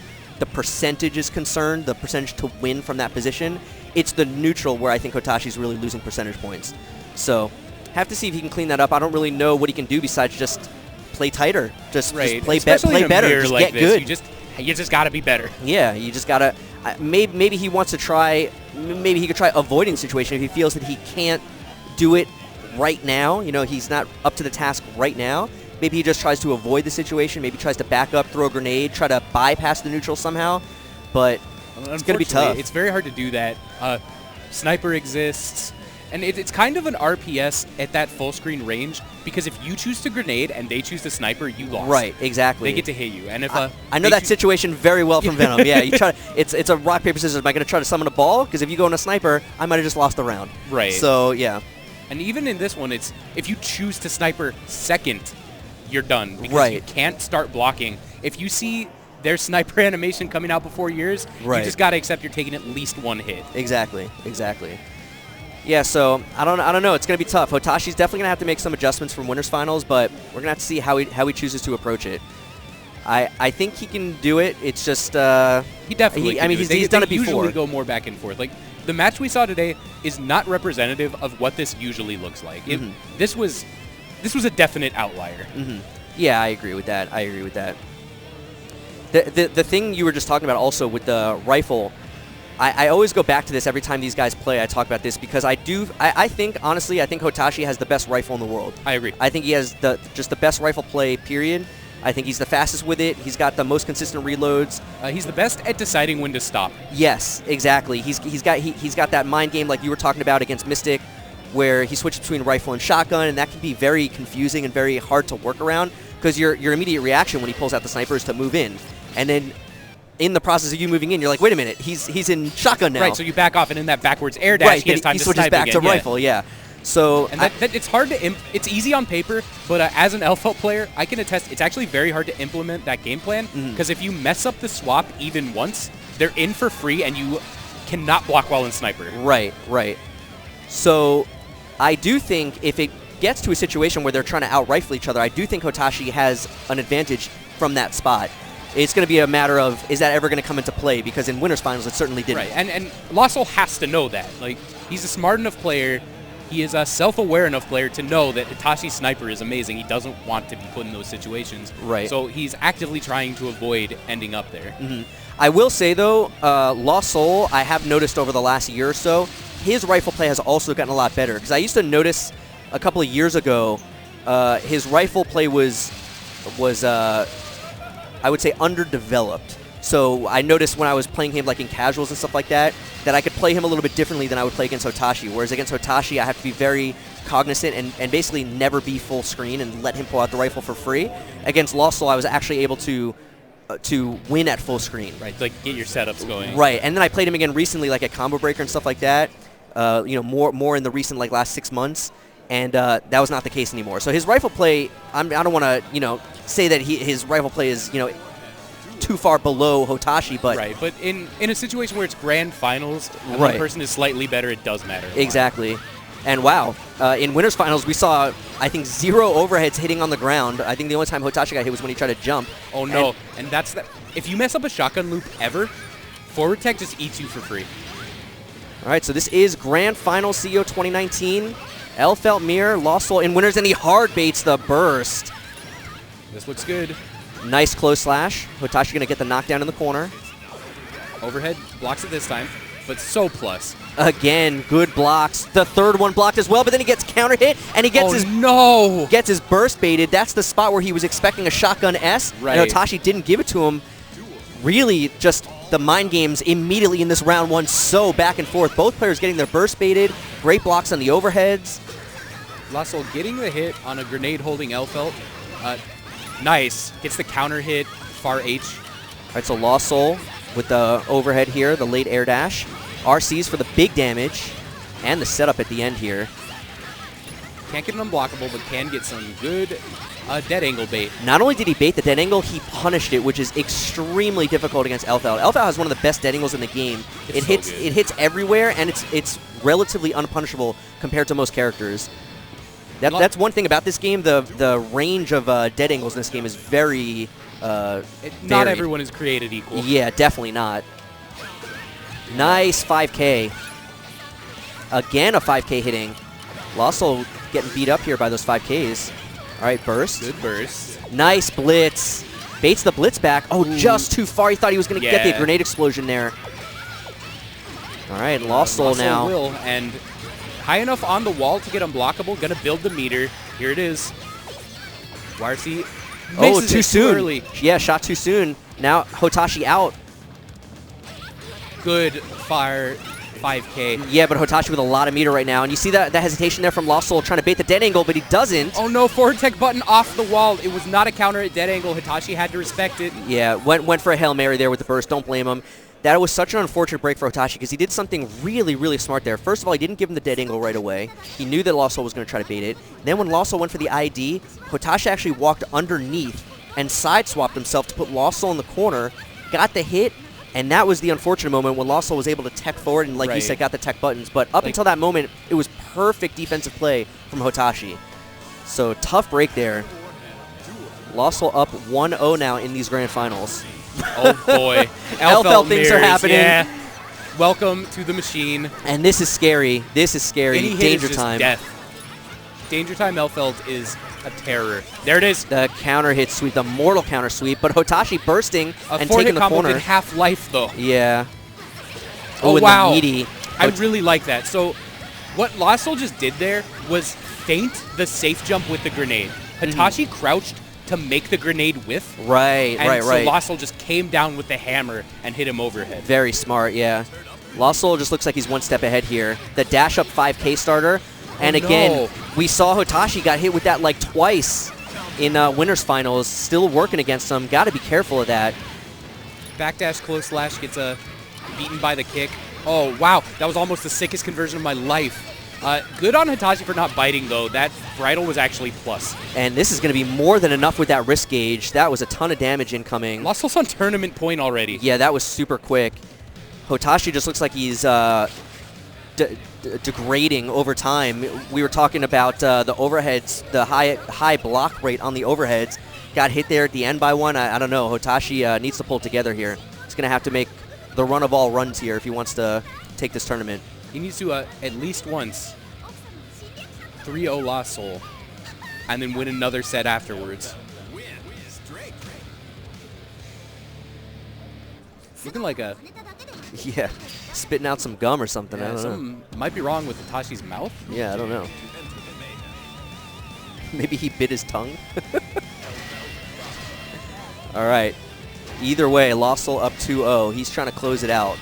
percentage is concerned, the percentage to win from that position. It's the neutral where I think Hotashi's really losing percentage points. So have to see if he can clean that up. I don't really know what he can do besides just play tighter, just play better, just like get good. You just got to be better. Yeah, you just gotta. Maybe he wants to try. Maybe he could try avoiding the situation if he feels that he can't do it right now. He's not up to the task right now. Maybe he just tries to avoid the situation. Maybe tries to back up, throw a grenade, try to bypass the neutral somehow. But it's going to be tough. It's very hard to do that. Sniper exists, and it's kind of an RPS at that full screen range, because if you choose to grenade and they choose to sniper, you lost. Right, exactly. They get to hit you. And if I know that situation very well from Venom. Yeah, you try. It's a rock paper scissors. Am I going to try to summon a ball? Because if you go in a sniper, I might have just lost the round. Right. So yeah. And even in this one, it's if you choose to sniper second, you're done, because you can't start blocking. If you see their sniper animation coming out before yours, you just got to accept you're taking at least one hit. Exactly. Yeah, so I don't know. It's going to be tough. Hotashi's definitely going to have to make some adjustments from Winners Finals, but we're going to have to see how he chooses to approach it. I think he can do it. It's just he definitely. He's done it before. Usually go more back and forth. Like the match we saw today is not representative of what this usually looks like. This was a definite outlier. Yeah, I agree with that. The thing you were just talking about also with the rifle, I always go back to this every time these guys play. I talk about this because I think, honestly, I think Hotashi has the best rifle in the world. I agree. I think he has just the best rifle play, period. I think he's the fastest with it. He's got the most consistent reloads. He's the best at deciding when to stop. Yes, exactly. He's got that mind game like you were talking about against Mystic, where he switches between rifle and shotgun, and that can be very confusing and very hard to work around because your immediate reaction when he pulls out the sniper is to move in, and then in the process of you moving in, you're like, wait a minute, he's in shotgun now. Right, so you back off, and in that backwards air dash, he has time to switches snipe back again. to rifle, yeah. So and it's hard to it's easy on paper, but as an LFL player, I can attest it's actually very hard to implement that game plan because if you mess up the swap even once, they're in for free, and you cannot block while in sniper. Right. So I do think if it gets to a situation where they're trying to out-rifle each other, I do think Hotashi has an advantage from that spot. It's going to be a matter of, is that ever going to come into play? Because in Winners Finals, it certainly didn't. Right, and Lossel has to know that. Like, he's a smart enough player. He is a self-aware enough player to know that Hotashi's sniper is amazing. He doesn't want to be put in those situations. Right. So he's actively trying to avoid ending up there. I will say, though, Lost Soul, I have noticed over the last year or so, his rifle play has also gotten a lot better. Because I used to notice a couple of years ago, his rifle play was I would say, underdeveloped. So I noticed when I was playing him like in casuals and stuff like that, that I could play him a little bit differently than I would play against Hotashi. Whereas against Hotashi, I have to be very cognizant and basically never be full screen and let him pull out the rifle for free. Against Lost Soul, I was actually able to win at full screen. Right, like get your setups going. Right, and then I played him again recently, like at Combo Breaker and stuff like that. More in the recent like last 6 months, and that was not the case anymore. So his rifle play, I don't want to say that his rifle play is too far below Hotashi, but right. But in a situation where it's grand finals, and one person is slightly better, it does matter. Exactly. And wow, in Winners Finals, we saw, I think, 0 overheads hitting on the ground. I think the only time Hotashi got hit was when he tried to jump. Oh, no. And that's that. If you mess up a shotgun loop ever, forward tech just eats you for free. All right, so this is Grand Final CEO 2019. El Feltmir, Lost Soul in Winners, and he hard baits the burst. This looks good. Nice close slash. Hotashi going to get the knockdown in the corner. Overhead blocks it this time, but so plus. Again, good blocks. The third one blocked as well, but then he gets counter hit, and he gets gets his burst baited. That's the spot where he was expecting a shotgun S, right. And Hotashi didn't give it to him. Really, just the mind games immediately in this round one, so back and forth. Both players getting their burst baited. Great blocks on the overheads. Lossel getting the hit on a grenade holding Elfelt. Nice. Gets the counter hit, far H. All right, so Lost Soul with the overhead here, the late air dash. RCs for the big damage, and the setup at the end here. Can't get an unblockable, but can get some good dead angle bait. Not only did he bait the dead angle, he punished it, which is extremely difficult against Elfelt. Elfelt has one of the best dead angles in the game. It hits everywhere, and it's relatively unpunishable compared to most characters. That's one thing about this game. The range of dead angles in this game is very not everyone is created equal. Yeah, definitely not. Nice 5K. Again, a 5K hitting. Lost Soul getting beat up here by those 5Ks. All right, burst. Good burst. Nice blitz. Baits the blitz back. Oh, just too far. He thought he was going to get the grenade explosion there. All right, Lost Soul now. Will, and high enough on the wall to get unblockable. Going to build the meter. Here it is. YRC misses too soon. Too early. Yeah, shot too soon. Now Hotashi out. Good fire 5K. Yeah, but Hotashi with a lot of meter right now. And you see that hesitation there from Lost Soul trying to bait the dead angle, but he doesn't. Oh no, forward tech button off the wall. It was not a counter at dead angle. Hitachi had to respect it. Yeah, went for a Hail Mary there with the burst. Don't blame him. That was such an unfortunate break for Hotashi because he did something really, really smart there. First of all, he didn't give him the dead angle right away. He knew that Lost Soul was going to try to bait it. Then when Lost Soul went for the ID, Hotashi actually walked underneath and side-swapped himself to put Lost Soul in the corner, got the hit, and that was the unfortunate moment when Lost Soul was able to tech forward and, like you said, got the tech buttons. But up until that moment, it was perfect defensive play from Hotashi. So tough break there. Lost Soul up 1-0 now in these grand finals. Oh boy. Elfelt things are happening. Yeah. Welcome to the machine. And this is scary. This is scary. Any hit Danger is just time. Death. Danger Time Elfeld is a terror. There it is. The counter hit sweep, the mortal counter sweep, but Hotashi bursting and four-hit taking the combo corner. did half life, though. Yeah. Oh, and wow. The meaty. I really like that. So what Lost Soul just did there was feint the safe jump with the grenade. Hitachi crouched to make the grenade whiff. Right, and right. So Lost Soul just came down with the hammer and hit him overhead. Very smart, yeah. Lost Soul just looks like he's one step ahead here. The dash up 5K starter. And again, we saw Hotashi got hit with that like twice in winners finals. Still working against him. Got to be careful of that. Backdash close slash gets beaten by the kick. Oh, wow. That was almost the sickest conversion of my life. Good on Hitachi for not biting, though. That bridle was actually plus. And this is going to be more than enough with that wrist gauge. That was a ton of damage incoming. Lost Soul's on tournament point already. Yeah, that was super quick. Hotashi just looks like he's degrading over time. We were talking about the overheads, the high block rate on the overheads. Got hit there at the end by one. I don't know. Hotashi needs to pull together here. He's going to have to make the run of all runs here if he wants to take this tournament. He needs to, at least once, 3-0 Lost Soul, and then win another set afterwards. Looking like a... Yeah, spitting out some gum or something. Yeah, I don't know. something might be wrong with Hitashi's mouth. Yeah, I don't know. Maybe he bit his tongue. All right. Either way, Lost Soul up 2-0. He's trying to close it out.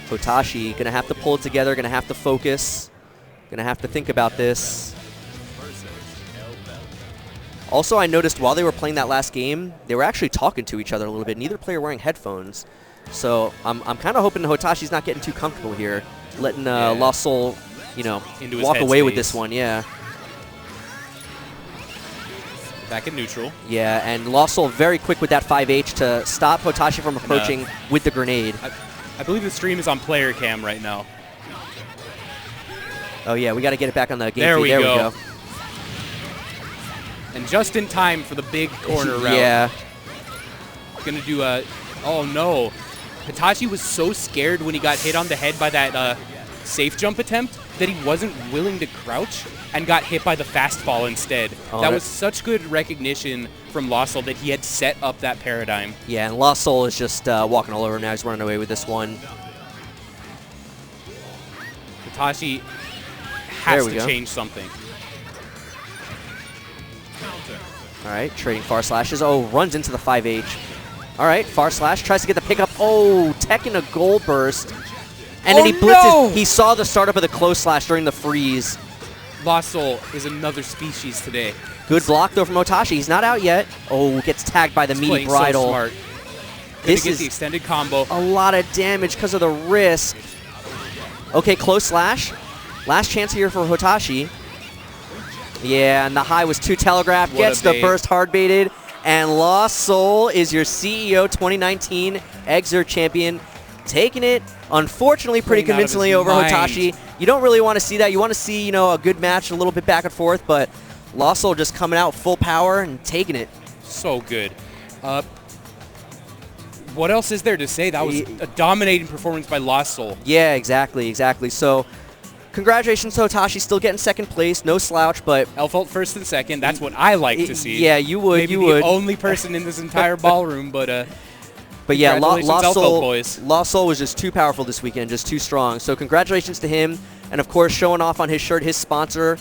Hotashi going to have to pull it together, going to have to focus, going to have to think about this. Also, I noticed while they were playing that last game, they were actually talking to each other a little bit. Neither player wearing headphones. So I'm kind of hoping Hotashi's not getting too comfortable here, letting Lost Soul, walk away with this one. Yeah. Back in neutral. Yeah, and Lost Soul very quick with that 5H to stop Hotashi from approaching with the grenade. I believe the stream is on player cam right now. Oh yeah, we got to get it back on the game there feed. We there go. we go. And just in time for the big corner route. Yeah. Gonna do a... Oh no. Hitachi was so scared when he got hit on the head by that safe jump attempt that he wasn't willing to crouch and got hit by the fastball instead. Oh, that was such good recognition from Lost Soul that he had set up that paradigm. Yeah, and Lost Soul is just walking all over him now. He's running away with this one. Hitachi has to change something. All right, trading far slashes. Oh, runs into the 5H. All right, far slash, tries to get the pickup. Oh, teching a goal burst. And then he blitzes. No! He saw the startup of the close slash during the freeze. Lost Soul is another species today. Good block, though, from Hotashi. He's not out yet. Oh, gets tagged by the meaty bridle. So smart. This is the extended combo. A lot of damage because of the risk. Okay, close slash. Last chance here for Hotashi. Yeah, and the high was too telegraphed. Gets the burst hard baited. And Lost Soul is your CEO 2019 Xrd champion. Taking it, unfortunately, pretty convincingly over Hotashi. You don't really want to see that. You want to see, a good match, a little bit back and forth, but Lost Soul just coming out full power and taking it. So good. What else is there to say? That was a dominating performance by Lost Soul. Yeah, exactly. So, congratulations to Hotashi, still getting second place, no slouch, but... Elfelt first and second, that's what I like to see. Yeah, you would, Maybe the only person in this entire ballroom, but... But yeah, Lost Soul was just too powerful this weekend, just too strong. So congratulations to him, and of course showing off on his shirt, his sponsor,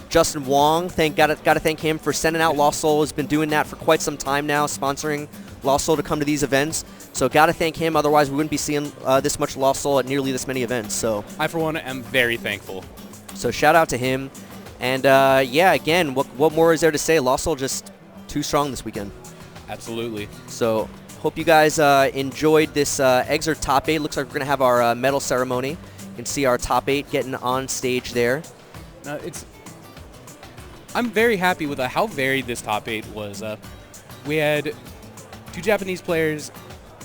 Justin Wong. Got to thank him for sending out Lost Soul. Has been doing that for quite some time now, sponsoring Lost Soul to come to these events. So got to thank him. Otherwise, we wouldn't be seeing this much Lost Soul at nearly this many events. So I, for one, am very thankful. So shout out to him. And yeah, again, what more is there to say? Lost Soul just too strong this weekend. Absolutely. So. Hope you guys enjoyed this Xrd Top 8. Looks like we're going to have our medal ceremony. You can see our Top 8 getting on stage there. I'm very happy with how varied this Top 8 was. We had 2 Japanese players,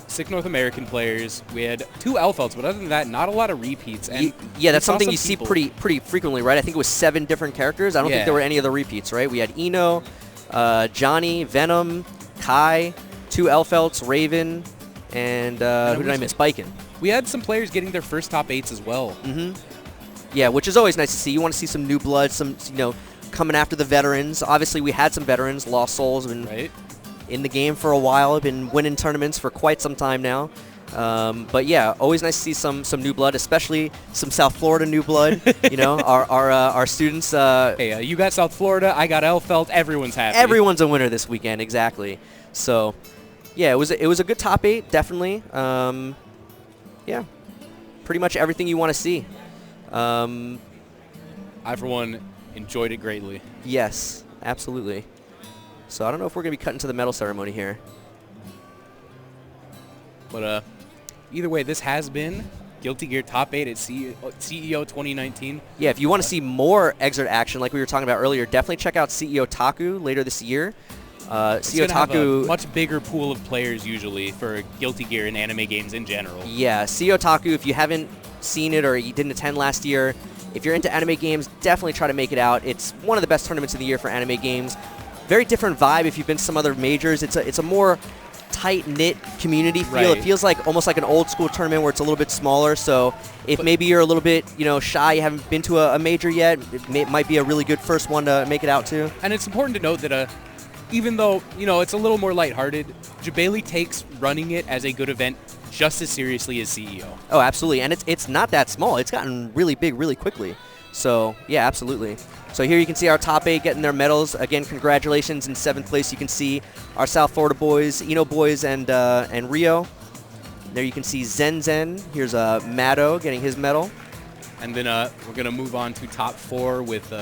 6 North American players. We had 2 Elfelts, but other than that, not a lot of repeats. And yeah, that's something you see pretty frequently, right? I think it was 7 different characters. I don't think there were any other repeats, right? We had Ino, Johnny, Venom, Kai, 2 Elfelts, Raven, and who did I miss? Baiken. We had some players getting their first top 8s as well. Yeah, which is always nice to see. You want to see some new blood, some coming after the veterans. Obviously, we had some veterans. Lost Souls have been in the game for a while, have been winning tournaments for quite some time now. But yeah, always nice to see some new blood, especially some South Florida new blood. Our students. Hey, you got South Florida, I got Elfelt. Everyone's happy. Everyone's a winner this weekend, exactly. So, yeah, it was a good top 8, definitely. Yeah, pretty much everything you want to see. I, for one, enjoyed it greatly. Yes, absolutely. So I don't know if we're going to be cutting to the medal ceremony here. But either way, this has been Guilty Gear Top 8 at CEO 2019. Yeah, if you want to see more Xrd action like we were talking about earlier, definitely check out CEO Taku later this year. CEO Taku, a much bigger pool of players usually for Guilty Gear and anime games in general. Yeah, CEO Taku, if you haven't seen it or you didn't attend last year, if you're into anime games, definitely try to make it out. It's one of the best tournaments of the year for anime games. Very different vibe if you've been to some other majors. It's a more tight-knit community feel. Right. It feels like almost like an old school tournament where it's a little bit smaller. So if maybe you're a little bit shy, you haven't been to a major yet, it might be a really good first one to make it out to. And it's important to note that even though it's a little more lighthearted, Jabali takes running it as a good event just as seriously as CEO. Oh, absolutely, and it's not that small. It's gotten really big really quickly. So yeah, absolutely. So here you can see our top 8 getting their medals. Again, congratulations. In 7th place, you can see our South Florida boys, Eno boys, and Rio. There you can see Zen Zen. Here's Maddow getting his medal. And then we're going to move on to top 4 with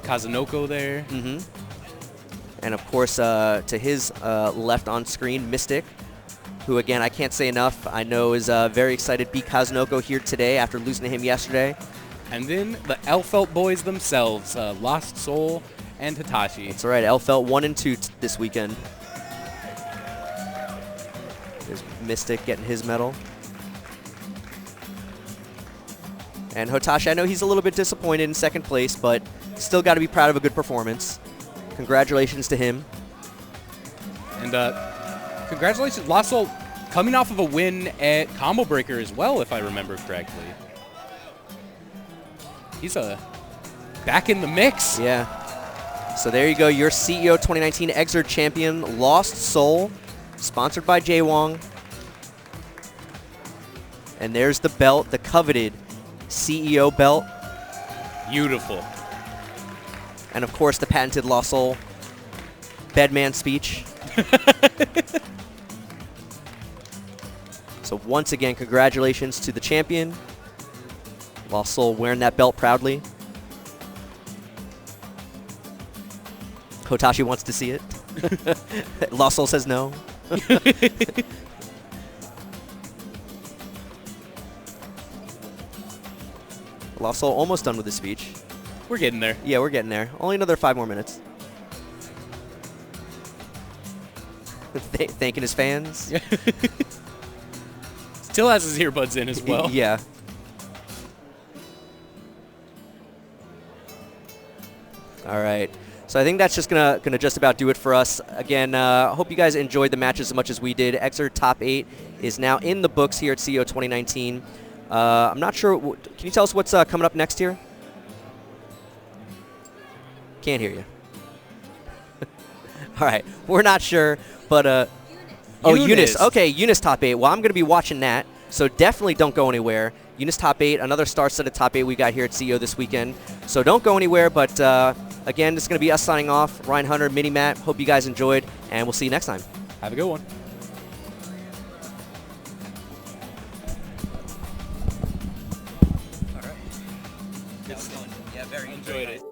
Cosmo-ko there. Mm-hmm. And, of course, to his left on screen, Mystic, who, again, I can't say enough, I know is very excited to beat Cosmo-ko here today after losing to him yesterday. And then the Elfelt boys themselves, Lost Soul and Hitachi. That's right, Elfelt 1 and 2 this weekend. There's Mystic getting his medal. And Hitachi, I know he's a little bit disappointed in 2nd place, but still got to be proud of a good performance. Congratulations to him. And congratulations, Lost Soul, coming off of a win at Combo Breaker as well, if I remember correctly. He's back in the mix. Yeah. So there you go, your CEO 2019 Xrd champion, Lost Soul, sponsored by Jaywong. And there's the belt, the coveted CEO belt. Beautiful. And, of course, the patented Lost Soul bedman speech. So, once again, congratulations to the champion. Lost Soul wearing that belt proudly. Hitachi wants to see it. Lost Soul says no. Lost Soul almost done with his speech. We're getting there. Yeah, we're getting there. Only another 5 more minutes. Thanking his fans. Still has his earbuds in as well. Yeah. All right. So I think that's just gonna just about do it for us. Again, I hope you guys enjoyed the matches as much as we did. Xrd Top 8 is now in the books here at CEO 2019. I'm not sure. Can you tell us what's coming up next here? Can't hear you. All right. We're not sure, but oh, Eunice. Okay, Eunice Top 8. Well, I'm going to be watching that, so definitely don't go anywhere. Eunice Top 8, another star-studded Top 8 we got here at CEO this weekend. So don't go anywhere, but again, this is going to be us signing off. Ryan Hunter, Mini Matt. Hope you guys enjoyed, and we'll see you next time. Have a good one. All right. Yeah, very enjoyed it.